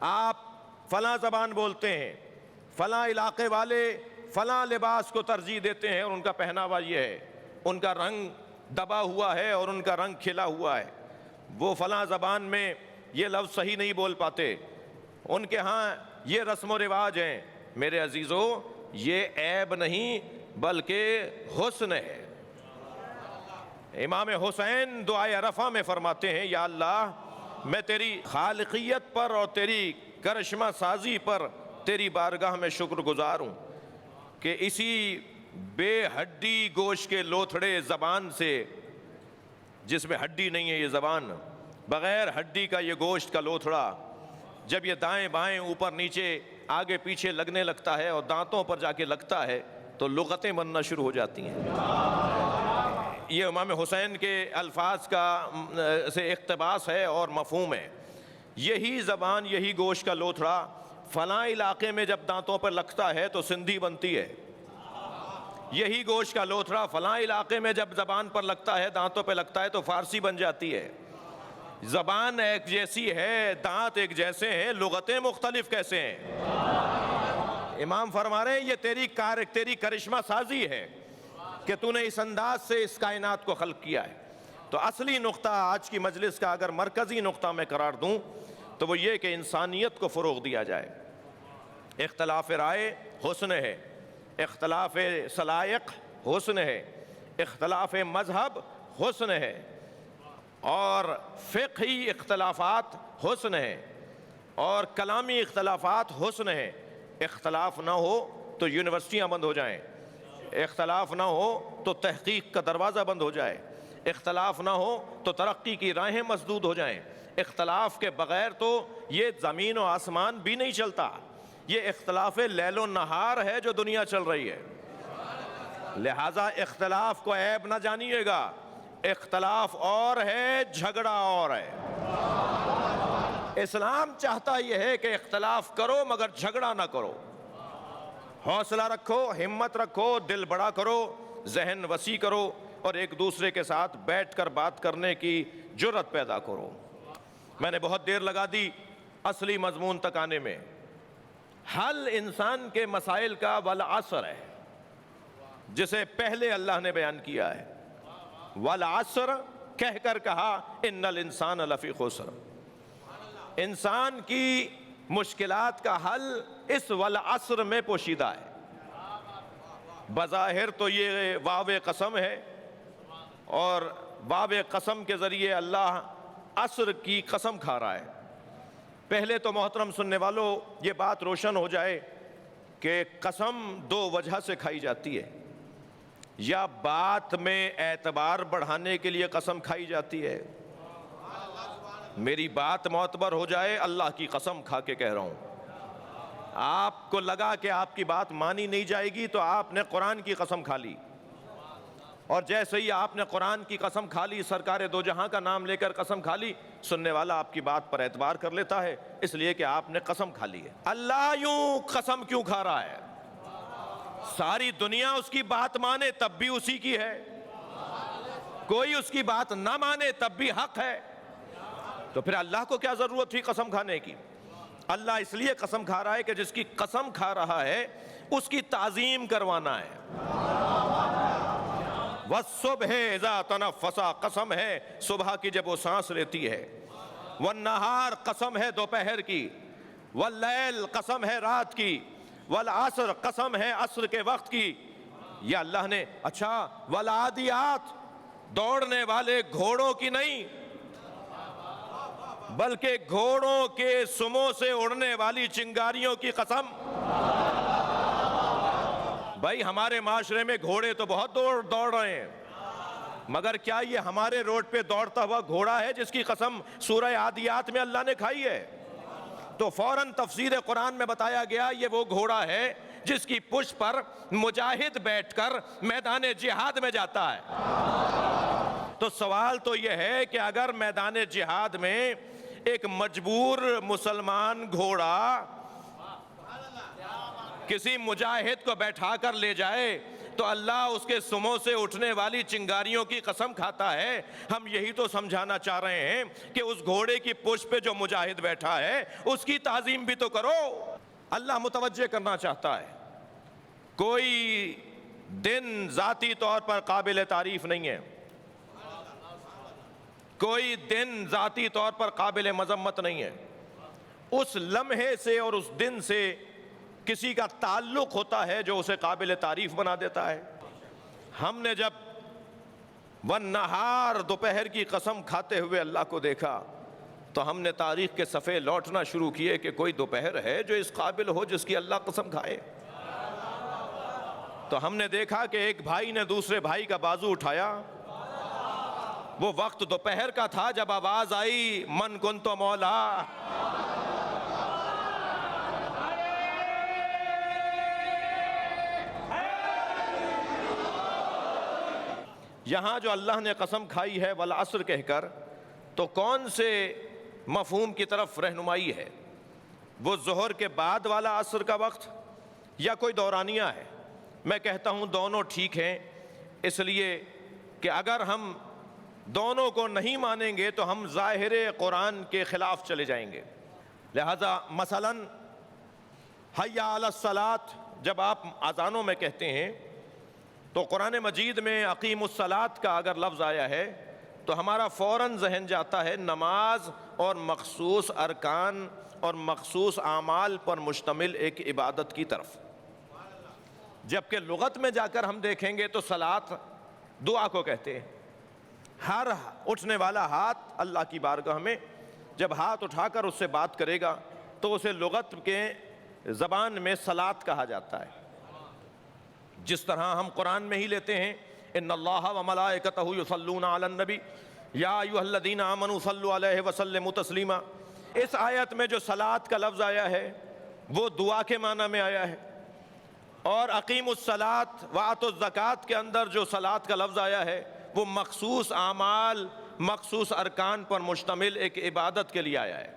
B: آپ فلاں زبان بولتے ہیں، فلاں علاقے والے فلاں لباس کو ترجیح دیتے ہیں اور ان کا پہناوا یہ ہے، ان کا رنگ دبا ہوا ہے اور ان کا رنگ کھلا ہوا ہے، وہ فلاں زبان میں یہ لفظ صحیح نہیں بول پاتے، ان کے ہاں یہ رسم و رواج ہیں۔ میرے عزیزو، یہ عیب نہیں بلکہ حسن ہے۔ امام حسین دعائے عرفہ میں فرماتے ہیں، یا اللہ میں تیری خالقیت پر اور تیری کرشمہ سازی پر تیری بارگاہ میں شکر گزار ہوں کہ اسی بے ہڈی گوشت کے لوتھڑے زبان سے، جس میں ہڈی نہیں ہے یہ زبان، بغیر ہڈی کا یہ گوشت کا لوتھڑا جب یہ دائیں بائیں اوپر نیچے آگے پیچھے لگنے لگتا ہے اور دانتوں پر جا کے لگتا ہے تو لغتیں بننا شروع ہو جاتی ہیں۔ یہ امام حسین کے الفاظ کا سے اقتباس ہے اور مفہوم ہے۔ یہی زبان، یہی گوشت کا لوتھڑا فلاں علاقے میں جب دانتوں پر لگتا ہے تو سندھی بنتی ہے، یہی گوشت کا لوتھڑا فلاں علاقے میں جب زبان پر لگتا ہے، دانتوں پہ لگتا ہے تو فارسی بن جاتی ہے۔ زبان ایک جیسی ہے، دانت ایک جیسے ہیں، لغتیں مختلف کیسے ہیں؟ امام فرما رہے ہیں یہ تیری کرشمہ سازی ہے کہ تو نے اس انداز سے اس کائنات کو خلق کیا ہے۔ تو اصلی نقطہ آج کی مجلس کا اگر مرکزی نقطہ میں قرار دوں تو وہ یہ کہ انسانیت کو فروغ دیا جائے۔ اختلاف رائے حسن ہے، اختلاف سلائق حسن ہے، اختلاف مذہب حسن ہے، اور فقہی اختلافات حسن ہے، اور کلامی اختلافات حسن ہے۔ اختلاف نہ ہو تو یونیورسٹیاں بند ہو جائیں، اختلاف نہ ہو تو تحقیق کا دروازہ بند ہو جائے، اختلاف نہ ہو تو ترقی کی راہیں مسدود ہو جائیں۔ اختلاف کے بغیر تو یہ زمین و آسمان بھی نہیں چلتا۔ یہ اختلاف لیل و نہار ہے جو دنیا چل رہی ہے۔ لہٰذا اختلاف کو عیب نہ جانیے گا، اختلاف اور ہے، جھگڑا اور ہے۔ اسلام چاہتا یہ ہے کہ اختلاف کرو مگر جھگڑا نہ کرو، حوصلہ رکھو، ہمت رکھو، دل بڑا کرو، ذہن وسیع کرو، اور ایک دوسرے کے ساتھ بیٹھ کر بات کرنے کی جرأت پیدا کرو۔ میں نے بہت دیر لگا دی اصلی مضمون تک آنے میں۔ حل انسان کے مسائل کا والعصر ہے، جسے پہلے اللہ نے بیان کیا ہے۔ والعصر کہہ کر کہا ان الانسان لفی خسر۔ انسان کی مشکلات کا حل اس والعصر میں پوشیدہ ہے۔ بظاہر تو یہ واو قسم ہے، اور واو قسم کے ذریعے اللہ عصر کی قسم کھا رہا ہے۔ پہلے تو محترم سننے والوں یہ بات روشن ہو جائے کہ قسم دو وجہ سے کھائی جاتی ہے۔ یا بات میں اعتبار بڑھانے کے لیے قسم کھائی جاتی ہے، میری بات معتبر ہو جائے اللہ کی قسم کھا کے کہہ رہا ہوں۔ آپ کو لگا کہ آپ کی بات مانی نہیں جائے گی تو آپ نے قرآن کی قسم کھا لی، اور جیسے ہی آپ نے قرآن کی قسم کھا لی، سرکار دو جہاں کا نام لے کر قسم کھا لی، سننے والا آپ کی بات پر اعتبار کر لیتا ہے، اس لیے کہ آپ نے قسم کھا لی ہے۔ اللہ یوں قسم کیوں کھا رہا ہے؟ ساری دنیا اس کی بات مانے تب بھی اسی کی ہے، کوئی اس کی بات نہ مانے تب بھی حق ہے، تو پھر اللہ کو کیا ضرورت تھی قسم کھانے کی؟ اللہ اس لیے قسم کھا رہا ہے کہ جس کی قسم کھا رہا ہے اس کی تعظیم کروانا ہے۔ وَالصُّبْحِ اِذَا تَنَفَّسَ، قسم ہے صبح کی جب وہ سانس لیتی ہے۔ وَالنَّهَارِ، قسم ہے دوپہر کی۔ وَاللَّيْلِ، قسم ہے رات کی۔ وَالْعَصْرِ، قسم ہے عصر کے وقت کی۔ یا اللہ نے اچھا وَالْعَادِيَاتِ، دوڑنے والے گھوڑوں کی نہیں بلکہ گھوڑوں کے سموں سے اڑنے والی چنگاریوں کی قسم۔ بھائی ہمارے معاشرے میں گھوڑے تو بہت دوڑ رہے ہیں، مگر کیا یہ ہمارے روڈ پہ دوڑتا ہوا گھوڑا ہے جس کی قسم سورہ عادیات میں اللہ نے کھائی ہے؟ تو فوراً تفسیر قرآن میں بتایا گیا یہ وہ گھوڑا ہے جس کی پشت پر مجاہد بیٹھ کر میدان جہاد میں جاتا ہے۔ تو سوال تو یہ ہے کہ اگر میدان جہاد میں ایک مجبور مسلمان گھوڑا کسی مجاہد کو بیٹھا کر لے جائے تو اللہ اس کے سموں سے اٹھنے والی چنگاریوں کی قسم کھاتا ہے۔ ہم یہی تو سمجھانا چاہ رہے ہیں کہ اس گھوڑے کی پشت پہ جو مجاہد بیٹھا ہے اس کی تعظیم بھی تو کرو۔ اللہ متوجہ کرنا چاہتا ہے۔ کوئی دن ذاتی طور پر قابل تعریف نہیں ہے، کوئی دن ذاتی طور پر قابل مذمت نہیں ہے۔ اس لمحے سے اور اس دن سے کسی کا تعلق ہوتا ہے جو اسے قابل تعریف بنا دیتا ہے۔ ہم نے جب والنہار، دوپہر کی قسم کھاتے ہوئے اللہ کو دیکھا تو ہم نے تاریخ کے صفحے لوٹنا شروع کیے کہ کوئی دوپہر ہے جو اس قابل ہو جس کی اللہ قسم کھائے۔ تو ہم نے دیکھا کہ ایک بھائی نے دوسرے بھائی کا بازو اٹھایا۔ وہ وقت دوپہر کا تھا جب آواز آئی من کنت مولا۔ یہاں جو اللہ نے قسم کھائی ہے والعصر کہہ کر، تو کون سے مفہوم کی طرف رہنمائی ہے؟ وہ ظہر کے بعد والا عصر کا وقت یا کوئی دورانیہ ہے؟ میں کہتا ہوں دونوں ٹھیک ہیں، اس لیے کہ اگر ہم دونوں کو نہیں مانیں گے تو ہم ظاہر قرآن کے خلاف چلے جائیں گے۔ لہذا مثلاً حی علی الصلاۃ جب آپ اذانوں میں کہتے ہیں تو قرآن مجید میں اقیم الصلاۃ کا اگر لفظ آیا ہے تو ہمارا فوراً ذہن جاتا ہے نماز اور مخصوص ارکان اور مخصوص اعمال پر مشتمل ایک عبادت کی طرف، جبکہ لغت میں جا کر ہم دیکھیں گے تو صلاۃ دعا کو کہتے ہیں۔ ہر اٹھنے والا ہاتھ اللہ کی بارگاہ میں جب ہاتھ اٹھا کر اس سے بات کرے گا تو اسے لغت کے زبان میں صلاۃ کہا جاتا ہے۔ جس طرح ہم قرآن میں ہی لیتے ہیں ان اللہ و ملائکتہ یصلون علی النبی یا ایھا الذین آمنوا صلوا علیہ وسلموا تسلیما، اس آیت میں جو صلاۃ کا لفظ آیا ہے وہ دعا کے معنی میں آیا ہے، اور اقیم الصلاۃ وآتوا الزکوٰۃ کے اندر جو صلاۃ کا لفظ آیا ہے وہ مخصوص اعمال مخصوص ارکان پر مشتمل ایک عبادت کے لیے آیا ہے۔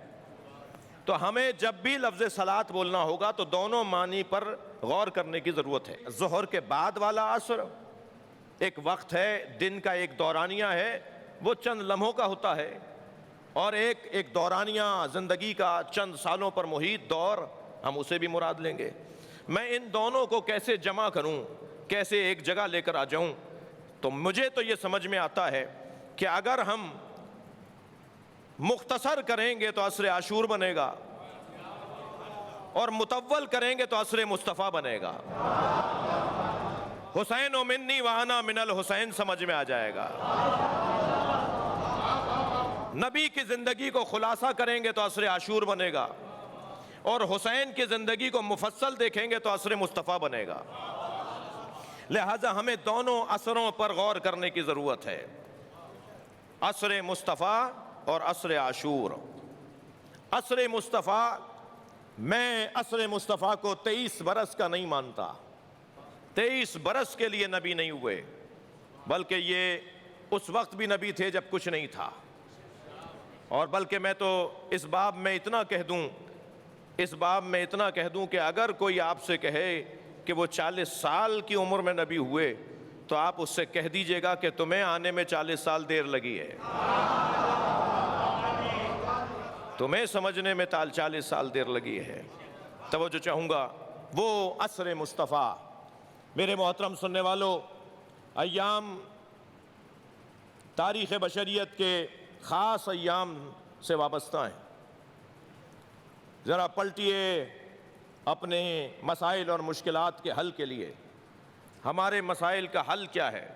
B: تو ہمیں جب بھی لفظ صلاۃ بولنا ہوگا تو دونوں معنی پر غور کرنے کی ضرورت ہے۔ ظہر کے بعد والا عصر ایک وقت ہے، دن کا ایک دورانیہ ہے، وہ چند لمحوں کا ہوتا ہے، اور ایک دورانیہ زندگی کا چند سالوں پر محیط دور، ہم اسے بھی مراد لیں گے۔ میں ان دونوں کو کیسے جمع کروں، کیسے ایک جگہ لے کر آ جاؤں، تو مجھے تو یہ سمجھ میں آتا ہے کہ اگر ہم مختصر کریں گے تو عصر عاشور بنے گا، اور مطول کریں گے تو عصر مصطفیٰ بنے گا۔ حسین و منی وانا من الحسین سمجھ میں آ جائے گا۔ نبی کی زندگی کو خلاصہ کریں گے تو عصر عاشور بنے گا، اور حسین کی زندگی کو مفصل دیکھیں گے تو عصر مصطفیٰ بنے گا۔ لہذا ہمیں دونوں عصروں پر غور کرنے کی ضرورت ہے، عصر مصطفیٰ اور عصر عاشور۔ عصر مصطفیٰ، میں عصر مصطفیٰ کو 23 برس کا نہیں مانتا۔ 23 برس کے لیے نبی نہیں ہوئے، بلکہ یہ اس وقت بھی نبی تھے جب کچھ نہیں تھا، اور بلکہ میں تو اس باب میں اتنا کہہ دوں کہ اگر کوئی آپ سے کہے کہ وہ 40 سال کی عمر میں نبی ہوئے تو آپ اس سے کہہ دیجئے گا کہ تمہیں آنے میں 40 سال دیر لگی ہے، تمہیں سمجھنے میں 40 سال دیر لگی ہے۔ توجہ چاہوں گا، وہ عصر مصطفیٰ، میرے محترم سننے والوں، ایام تاریخ بشریت کے خاص ایام سے وابستہ ہیں۔ ذرا پلٹیے اپنے مسائل اور مشکلات کے حل کے لیے۔ ہمارے مسائل کا حل کیا ہے؟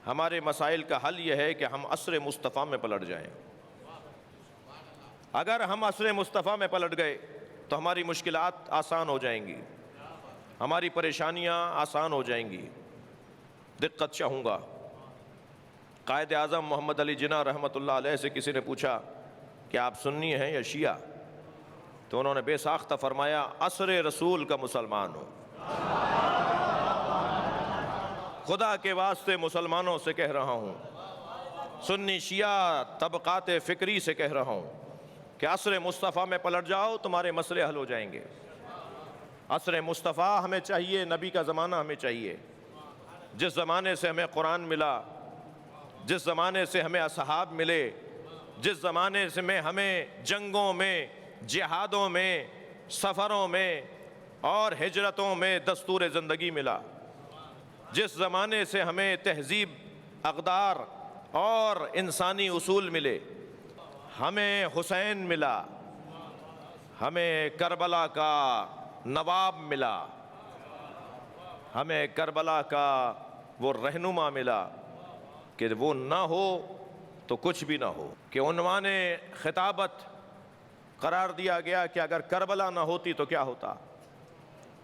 B: ہمارے مسائل کا حل یہ ہے کہ ہم عصر مصطفیٰ میں پلٹ جائیں۔ اگر ہم عصر مصطفیٰ میں پلٹ گئے تو ہماری مشکلات آسان ہو جائیں گی، ہماری پریشانیاں آسان ہو جائیں گی۔ دقت چاہوں گا، قائد اعظم محمد علی جناح رحمۃ اللہ علیہ سے کسی نے پوچھا کہ آپ سنی ہیں یا شیعہ؟ تو انہوں نے بے ساختہ فرمایا عصر رسول کا مسلمان ہوں۔ خدا کے واسطے مسلمانوں سے کہہ رہا ہوں، سنی شیعہ طبقات فکری سے کہہ رہا ہوں کہ عصر مصطفیٰ میں پلٹ جاؤ، تمہارے مسئلے حل ہو جائیں گے۔ عصر مصطفیٰ ہمیں چاہیے، نبی کا زمانہ ہمیں چاہیے، جس زمانے سے ہمیں قرآن ملا، جس زمانے سے ہمیں اصحاب ملے، جس زمانے سے ہمیں جنگوں میں، جہادوں میں، سفروں میں اور ہجرتوں میں دستور زندگی ملا، جس زمانے سے ہمیں تہذیب، اقدار اور انسانی اصول ملے۔ ہمیں حسین ملا، ہمیں کربلا کا نواب ملا، ہمیں کربلا کا وہ رہنما ملا کہ وہ نہ ہو تو کچھ بھی نہ ہو، کہ عنوان خطابت قرار دیا گیا کہ اگر کربلا نہ ہوتی تو کیا ہوتا۔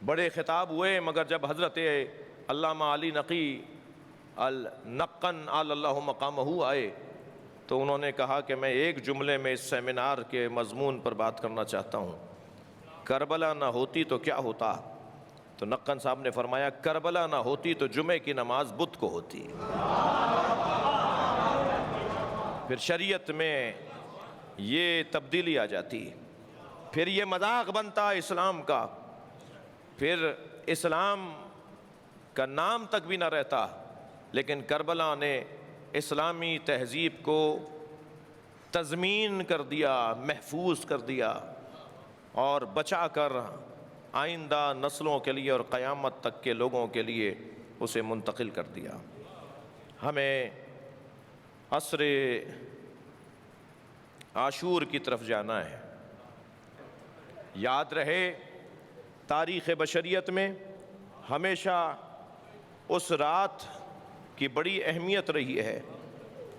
B: بڑے خطاب ہوئے، مگر جب حضرت علامہ علی نقی النقن علی اللہ مقامہ آئے تو انہوں نے کہا کہ میں ایک جملے میں اس سیمینار کے مضمون پر بات کرنا چاہتا ہوں، کربلا نہ ہوتی تو کیا ہوتا؟ تو نقن صاحب نے فرمایا کربلا نہ ہوتی تو جمعے کی نماز بدھ کو ہوتی۔ پھر شریعت میں یہ تبدیلی آ جاتی، پھر یہ مذاق بنتا اسلام کا، پھر اسلام کا نام تک بھی نہ رہتا، لیکن کربلا نے اسلامی تہذیب کو تضمین کر دیا، محفوظ کر دیا اور بچا کر آئندہ نسلوں کے لیے اور قیامت تک کے لوگوں کے لیے اسے منتقل کر دیا۔ ہمیں عصر عاشور کی طرف جانا ہے۔ یاد رہے تاریخ بشریت میں ہمیشہ اس رات کی بڑی اہمیت رہی ہے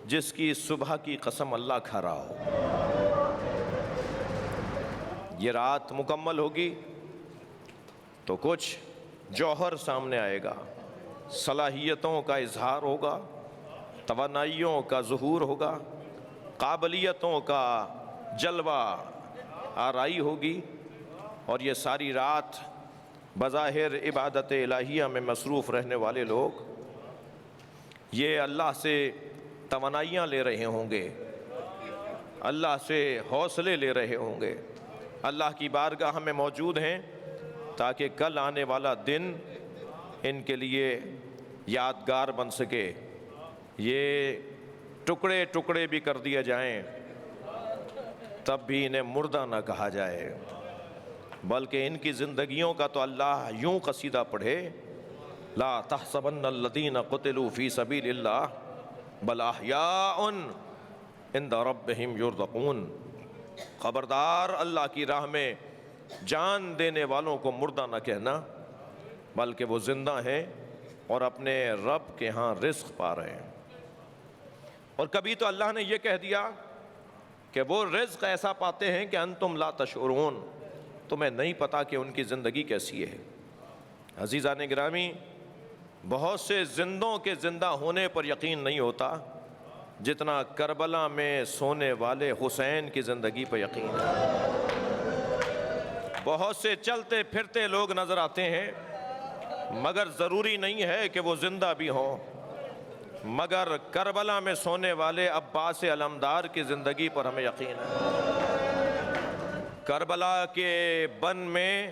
B: جس کی صبح کی قسم اللہ کھا رہا ہو۔ یہ رات مکمل ہوگی تو کچھ جوہر سامنے آئے گا، صلاحیتوں کا اظہار ہوگا، توانائیوں کا ظہور ہوگا، قابلیتوں کا جلوہ آرائی ہوگی، اور یہ ساری رات بظاہر عبادت الہیہ میں مصروف رہنے والے لوگ یہ اللہ سے توانائیاں لے رہے ہوں گے، اللہ سے حوصلے لے رہے ہوں گے، اللہ کی بارگاہ میں موجود ہیں تاکہ کل آنے والا دن ان کے لیے یادگار بن سکے۔ یہ ٹکڑے ٹکڑے بھی کر دیے جائیں تب بھی انہیں مردہ نہ کہا جائے، بلکہ ان کی زندگیوں کا تو اللہ یوں قصیدہ پڑھے، لا تحسبن الذین قتلوا فی سبیل اللہ بل احیاء عند ربہم یرزقون۔ خبردار، اللہ کی راہ میں جان دینے والوں کو مردہ نہ کہنا، بلکہ وہ زندہ ہیں اور اپنے رب کے ہاں رزق پا رہے ہیں۔ اور کبھی تو اللہ نے یہ کہہ دیا کہ وہ رزق ایسا پاتے ہیں کہ انتم لا تشعرون، تمہیں نہیں پتا کہ ان کی زندگی کیسی ہے۔ عزیزان گرامی، بہت سے زندوں کے زندہ ہونے پر یقین نہیں ہوتا جتنا کربلا میں سونے والے حسین کی زندگی پر یقین ہے۔ بہت سے چلتے پھرتے لوگ نظر آتے ہیں مگر ضروری نہیں ہے کہ وہ زندہ بھی ہوں، مگر کربلا میں سونے والے عباس علمدار کی زندگی پر ہمیں یقین ہے۔ کربلا کے بن میں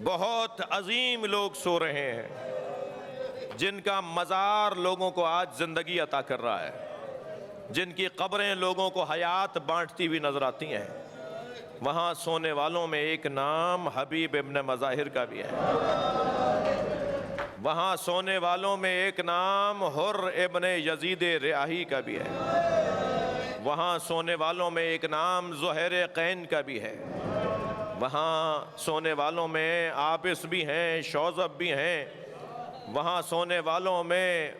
B: بہت عظیم لوگ سو رہے ہیں جن کا مزار لوگوں کو آج زندگی عطا کر رہا ہے، جن کی قبریں لوگوں کو حیات بانٹتی ہوئی نظر آتی ہیں۔ وہاں سونے والوں میں ایک نام حبیب ابن مظاہر کا بھی ہے، وہاں سونے والوں میں ایک نام حر ابن یزید ریاحی کا بھی ہے، وہاں سونے والوں میں ایک نام زہیر قین کا بھی ہے، وہاں سونے والوں میں عابس بھی ہیں، شوذب بھی ہیں، وہاں سونے والوں میں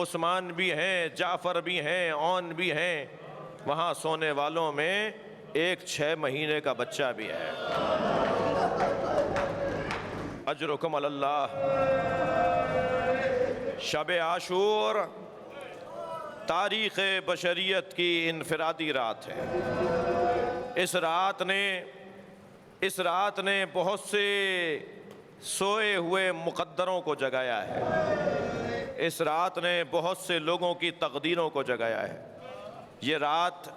B: عثمان بھی ہیں، جعفر بھی ہیں، عون بھی ہیں، وہاں سونے والوں میں ایک 6 مہینے کا بچہ بھی ہے۔ اجرکم علی اللہ۔ شب عاشور تاریخ بشریت کی انفرادی رات ہے۔ اس رات نے بہت سے سوئے ہوئے مقدروں کو جگایا ہے، اس رات نے بہت سے لوگوں کی تقدیروں کو جگایا ہے۔ یہ رات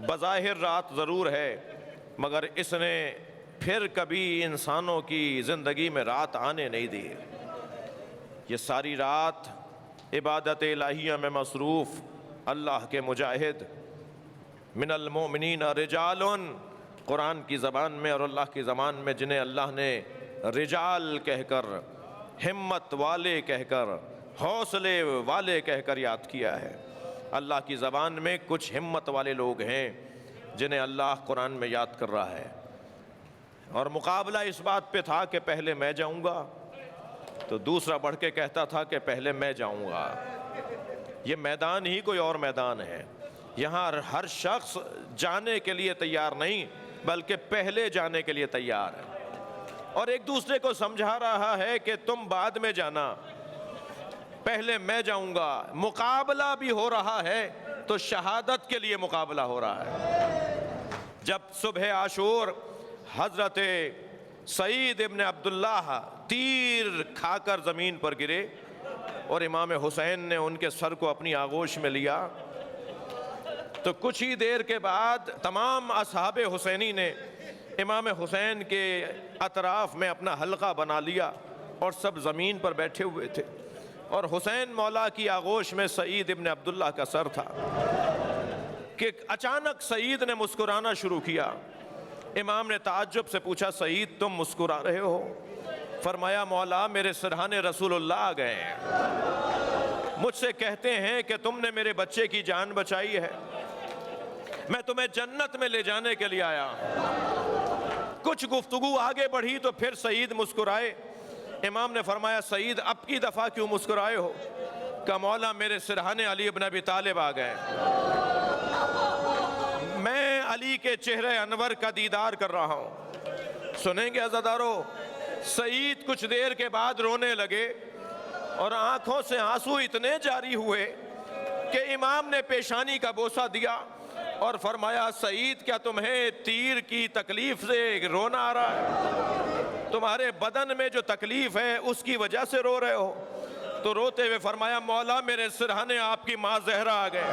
B: بظاہر رات ضرور ہے مگر اس نے پھر کبھی انسانوں کی زندگی میں رات آنے نہیں دی۔ یہ ساری رات عبادت الہیہ میں مصروف اللہ کے مجاہد، من المؤمنین رجال، قرآن کی زبان میں اور اللہ کی زبان میں جنہیں اللہ نے رجال کہہ کر، ہمت والے کہہ کر، حوصلے والے کہہ کر یاد کیا ہے۔ اللہ کی زبان میں کچھ ہمت والے لوگ ہیں جنہیں اللہ قرآن میں یاد کر رہا ہے، اور مقابلہ اس بات پہ تھا کہ پہلے میں جاؤں گا تو دوسرا بڑھ کے کہتا تھا کہ پہلے میں جاؤں گا۔ یہ میدان ہی کوئی اور میدان ہے، یہاں ہر شخص جانے کے لیے تیار نہیں بلکہ پہلے جانے کے لیے تیار ہے، اور ایک دوسرے کو سمجھا رہا ہے کہ تم بعد میں جانا، پہلے میں جاؤں گا۔ مقابلہ بھی ہو رہا ہے تو شہادت کے لیے مقابلہ ہو رہا ہے۔ جب صبح عاشور حضرت سعید ابن عبداللہ تیر کھا کر زمین پر گرے اور امام حسین نے ان کے سر کو اپنی آغوش میں لیا تو کچھ ہی دیر کے بعد تمام اصحاب حسینی نے امام حسین کے اطراف میں اپنا حلقہ بنا لیا اور سب زمین پر بیٹھے ہوئے تھے، اور حسین مولا کی آغوش میں سعید ابن عبداللہ کا سر تھا کہ اچانک سعید نے مسکرانا شروع کیا۔ امام نے تعجب سے پوچھا سعید تم مسکرا رہے ہو؟ فرمایا مولا میرے سرہانے رسول اللہ آ گئے ہیں، مجھ سے کہتے ہیں کہ تم نے میرے بچے کی جان بچائی ہے، میں تمہیں جنت میں لے جانے کے لیے آیا۔ کچھ گفتگو آگے بڑھی تو پھر سعید مسکرائے۔ امام نے فرمایا سعید اب کی دفعہ کیوں مسکرائے ہو؟ کہ مولا میرے سرہانے علی ابن ابی طالب آ گئے، میں علی کے چہرے انور کا دیدار کر رہا ہوں۔ سنیں گے عزادارو، سعید کچھ دیر کے بعد رونے لگے اور آنکھوں سے آنسو اتنے جاری ہوئے کہ امام نے پیشانی کا بوسہ دیا اور فرمایا سعید کیا تمہیں تیر کی تکلیف سے رونا آ رہا ہے؟ تمہارے بدن میں جو تکلیف ہے اس کی وجہ سے رو رہے ہو؟ تو روتے ہوئے فرمایا مولا میرے سرہانے آپ کی ماں زہرا آ گئے،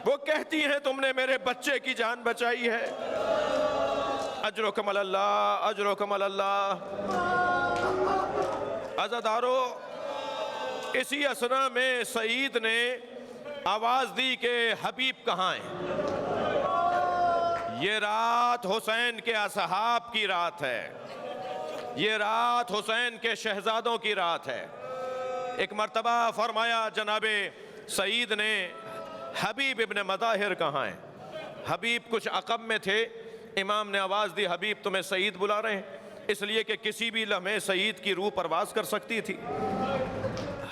B: وہ کہتی ہیں تم نے میرے بچے کی جان بچائی ہے۔ اجرکم اللہ، اجرکم اللہ۔ عزادارو، اسی اسنا میں سعید نے آواز دی کہ حبیب کہاں ہیں؟ یہ رات حسین کے اصحاب کی رات ہے، یہ رات حسین کے شہزادوں کی رات ہے۔ ایک مرتبہ فرمایا جناب سعید نے حبیب ابن مظاہر کہاں ہیں؟ حبیب کچھ عقب میں تھے، امام نے آواز دی حبیب تمہیں سعید بلا رہے ہیں، اس لیے کہ کسی بھی لمحے سعید کی روح پرواز کر سکتی تھی۔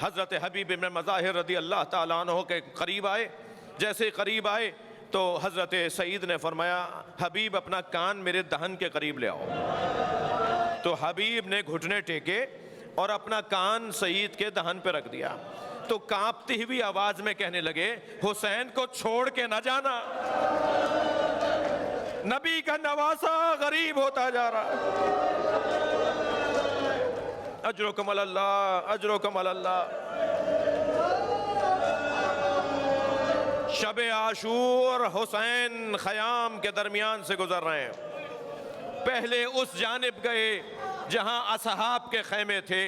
B: حضرت حبیب ابن مظاہر رضی اللہ تعالیٰ عنہ کے قریب آئے، جیسے قریب آئے تو حضرت سعید نے فرمایا حبیب اپنا کان میرے دہن کے قریب لے آؤ۔ تو حبیب نے گھٹنے ٹیکے اور اپنا کان سعید کے دہن پہ رکھ دیا، تو کانپتی ہوئی آواز میں کہنے لگے حسین کو چھوڑ کے نہ جانا، نبی کا نواسا غریب ہوتا جا رہا۔ اجرکم اللہ، اجرکم اللہ۔ شب عاشور حسین خیام کے درمیان سے گزر رہے ہیں، پہلے اس جانب گئے جہاں اصحاب کے خیمے تھے۔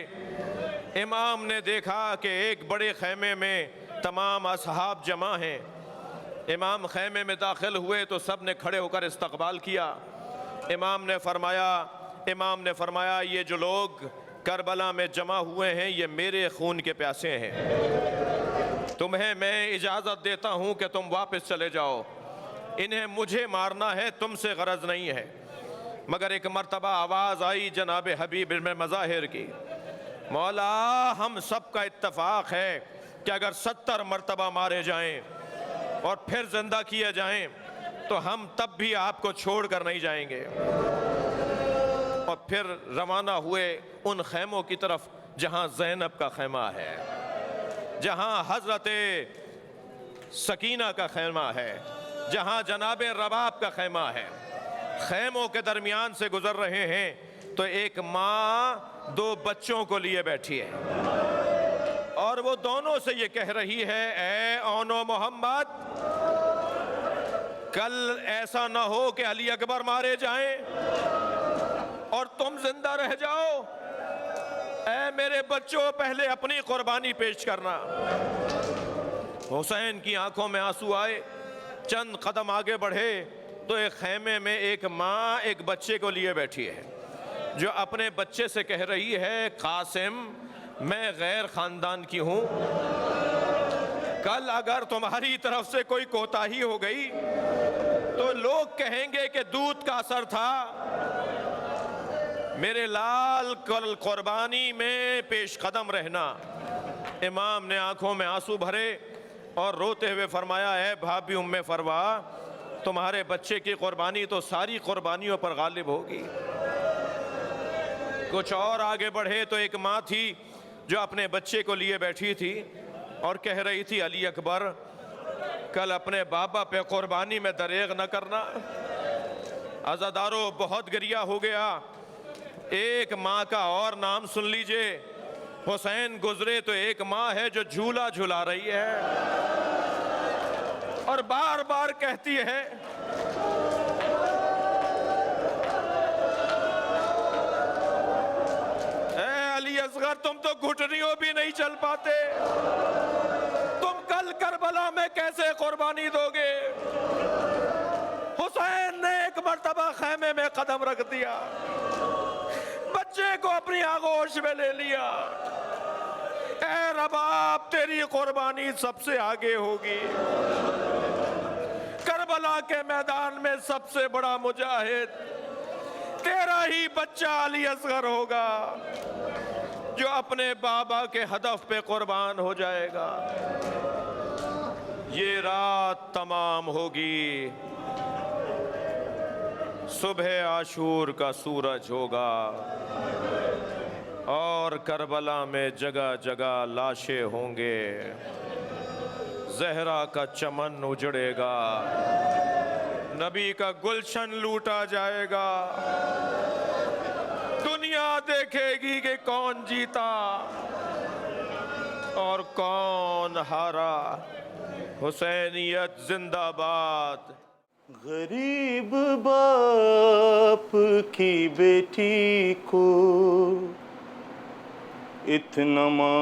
B: امام نے دیکھا کہ ایک بڑے خیمے میں تمام اصحاب جمع ہیں۔ امام خیمے میں داخل ہوئے تو سب نے کھڑے ہو کر استقبال کیا۔ امام نے فرمایا یہ جو لوگ کربلا میں جمع ہوئے ہیں یہ میرے خون کے پیاسے ہیں، تمہیں میں اجازت دیتا ہوں کہ تم واپس چلے جاؤ، انہیں مجھے مارنا ہے تم سے غرض نہیں ہے۔ مگر ایک مرتبہ آواز آئی جناب حبیب ابن مظاہر کی، مولا ہم سب کا اتفاق ہے کہ اگر 70 مرتبہ مارے جائیں اور پھر زندہ کیے جائیں تو ہم تب بھی آپ کو چھوڑ کر نہیں جائیں گے۔ اور پھر روانہ ہوئے ان خیموں کی طرف جہاں زینب کا خیمہ ہے، جہاں حضرت سکینہ کا خیمہ ہے، جہاں جناب رباب کا خیمہ ہے۔ خیموں کے درمیان سے گزر رہے ہیں تو ایک ماں 2 بچوں کو لیے بیٹھی ہے اور وہ دونوں سے یہ کہہ رہی ہے اے اون و محمد، کل ایسا نہ ہو کہ علی اکبر مارے جائیں اور تم زندہ رہ جاؤ، اے میرے بچوں پہلے اپنی قربانی پیش کرنا۔ حسین کی آنکھوں میں آنسو آئے، چند قدم آگے بڑھے تو ایک خیمے میں ایک ماں ایک بچے کو لیے بیٹھی ہے جو اپنے بچے سے کہہ رہی ہے قاسم میں غیر خاندان کی ہوں، کل اگر تمہاری طرف سے کوئی کوتاہی ہو گئی تو لوگ کہیں گے کہ دودھ کا اثر تھا، میرے لال کل قربانی میں پیش قدم رہنا۔ امام نے آنکھوں میں آنسو بھرے اور روتے ہوئے فرمایا اے بھابی ام فروا، تمہارے بچے کی قربانی تو ساری قربانیوں پر غالب ہوگی۔ کچھ اور آگے بڑھے تو ایک ماں تھی جو اپنے بچے کو لیے بیٹھی تھی اور کہہ رہی تھی علی اکبر کل اپنے بابا پہ قربانی میں دریغ نہ کرنا۔ عزادارو بہت گریہ ہو گیا۔ ایک ماں کا اور نام سن لیجئے، حسین گزرے تو ایک ماں ہے جو جھولا جھلا رہی ہے اور بار بار کہتی ہے اصغر تم تو گھٹنیوں بھی نہیں چل پاتے، تم کل کربلا میں کیسے قربانی دو گے؟ حسین نے ایک مرتبہ خیمے میں قدم رکھ دیا، بچے کو اپنی آغوش میں لے لیا، اے رباب تیری قربانی سب سے آگے ہوگی، کربلا کے میدان میں سب سے بڑا مجاہد تیرا ہی بچہ علی اصغر ہوگا جو اپنے بابا کے ہدف پہ قربان ہو جائے گا۔ یہ رات تمام ہوگی، صبح عاشور کا سورج ہوگا اور کربلا میں جگہ جگہ لاشیں ہوں گے، زہرا کا چمن اجڑے گا، نبی کا گلشن لوٹا جائے گا، دنیا دیکھے گی کہ کون جیتا اور کون ہارا۔ حسینیت زندہ باد۔
A: غریب باپ کی بیٹی کو اتنا مارا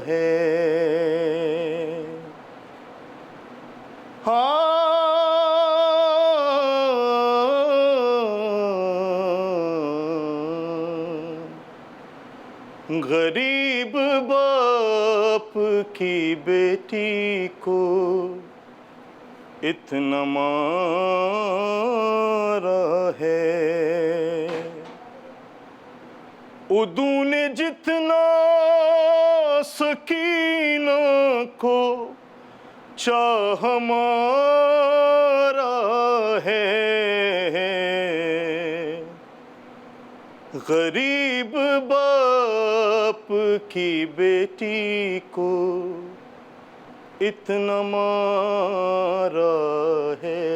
A: ہے، غریب باپ کی بیٹی کو اتنا مارا ہے، عدو نے جتنا سکینہ کو چاہ مارا ہے، غریب باپ کی بیٹی کو اتنا مارا ہے،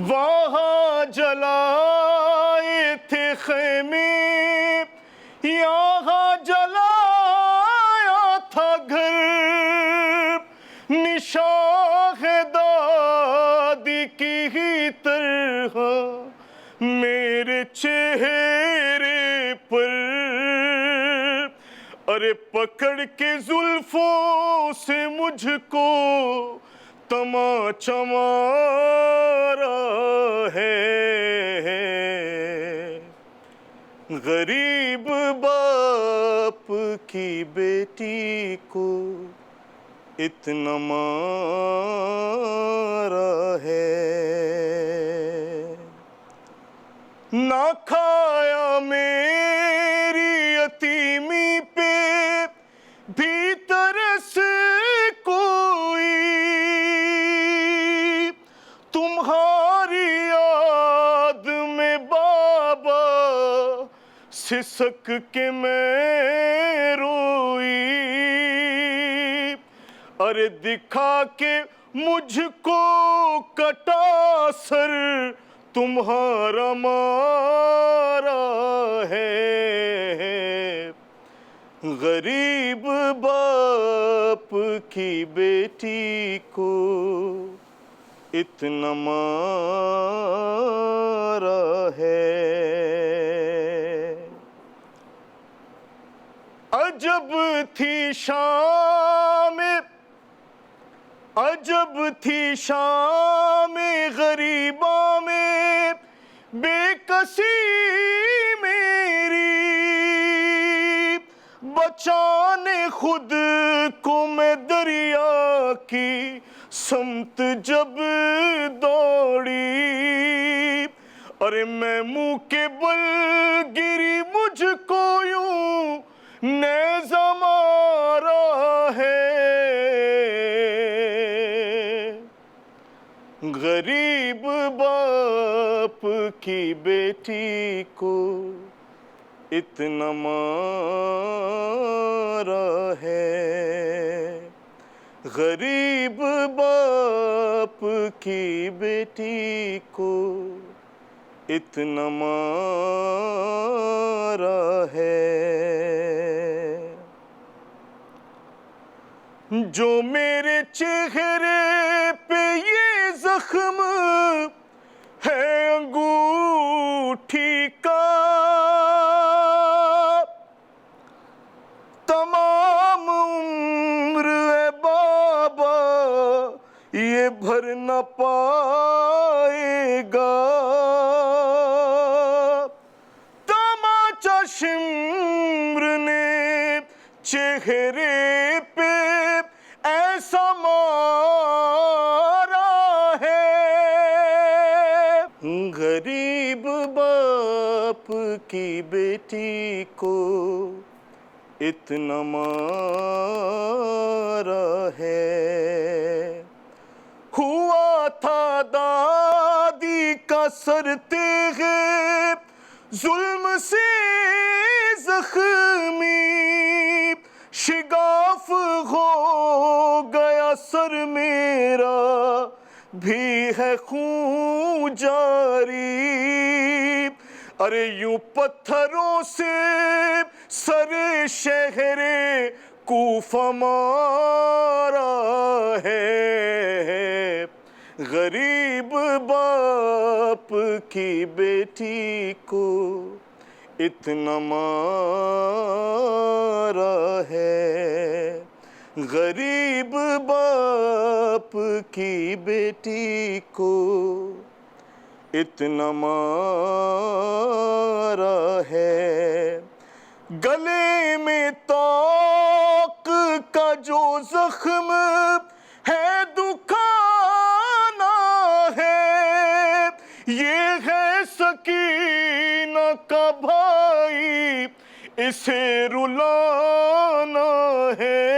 A: وہاں جلائے تھے خیمے، یہاں جلایا تھا گھر، نشاہ دادی کی ہی طرح میرے چہرے پر، ارے پکڑ کے زلفوں سے مجھ کو تماچا مارا ہے، غریب باپ کی بیٹی کو اتنا مارا ہے، نہ کھایا میری یتیمی پہ بھی ترس کوئی، تمہاری یاد میں بابا سسک کے میں روئی، ارے دکھا کے مجھ کو کٹا سر تمہارا مارا ہے، غریب باپ کی بیٹی کو اتنا مارا ہے، عجب تھی شام، عجب تھی شام غریباں میں بے کسی میری، بچانے خود کو میں دریا کی سمت جب دوڑی، ارے میں منہ کے بل گری مجھ کو یوں نیزہ مارا ہے، غریب باپ کی بیٹی کو اتنا مارا ہے، غریب باپ کی بیٹی کو اتنا مارا ہے، جو میرے چہرے پہ یہ زخم ہے انگور نہ پائے گا، تماچا شمر نے چہرے پہ ایسا مارا ہے، غریب باپ کی بیٹی کو اتنا مارا ہے۔ ہوا تھا دادی کا سر تیغ ظلم سے زخمی، شگاف ہو گیا سر میرا، بھی ہے خون جاری، ارے یوں پتھروں سے سر شہر کوفہ مارا ہے، غریب باپ کی بیٹی کو اتنا مارا ہے، غریب باپ کی بیٹی کو اتنا مارا ہے۔ گلے میں طوق کا جو زخم ہے دکھانا ہے، یہ ہے سکینہ کا بھائی اسے رلانا ہے،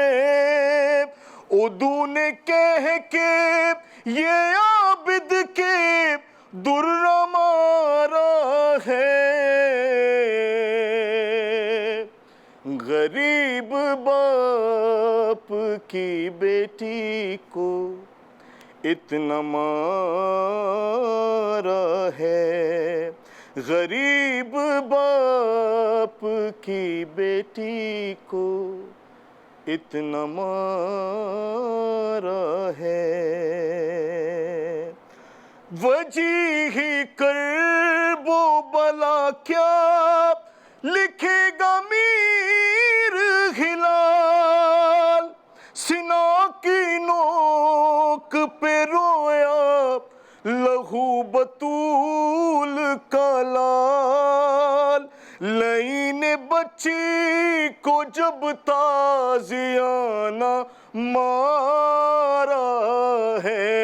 A: اردو نے کہہ کے یہ عابد کے در مارا ہے، غریب باپ کی بیٹی کو اتنا مارا ہے، غریب باپ کی بیٹی کو اتنا مارا ہے۔ وجیح کرب و بلا کیا لکھے گا میر ہلال، سنا کی نوک پہ رویا لہو بطول کا لال، لعین بچی کو جب تازیانہ مارا ہے،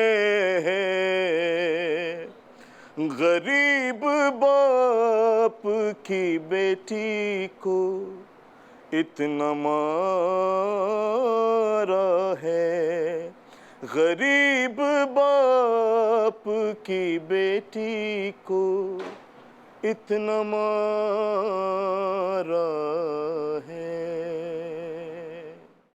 A: غریب باپ کی بیٹی کو اتنا مارا ہے، غریب باپ کی بیٹی کو اتنا مارا ہے۔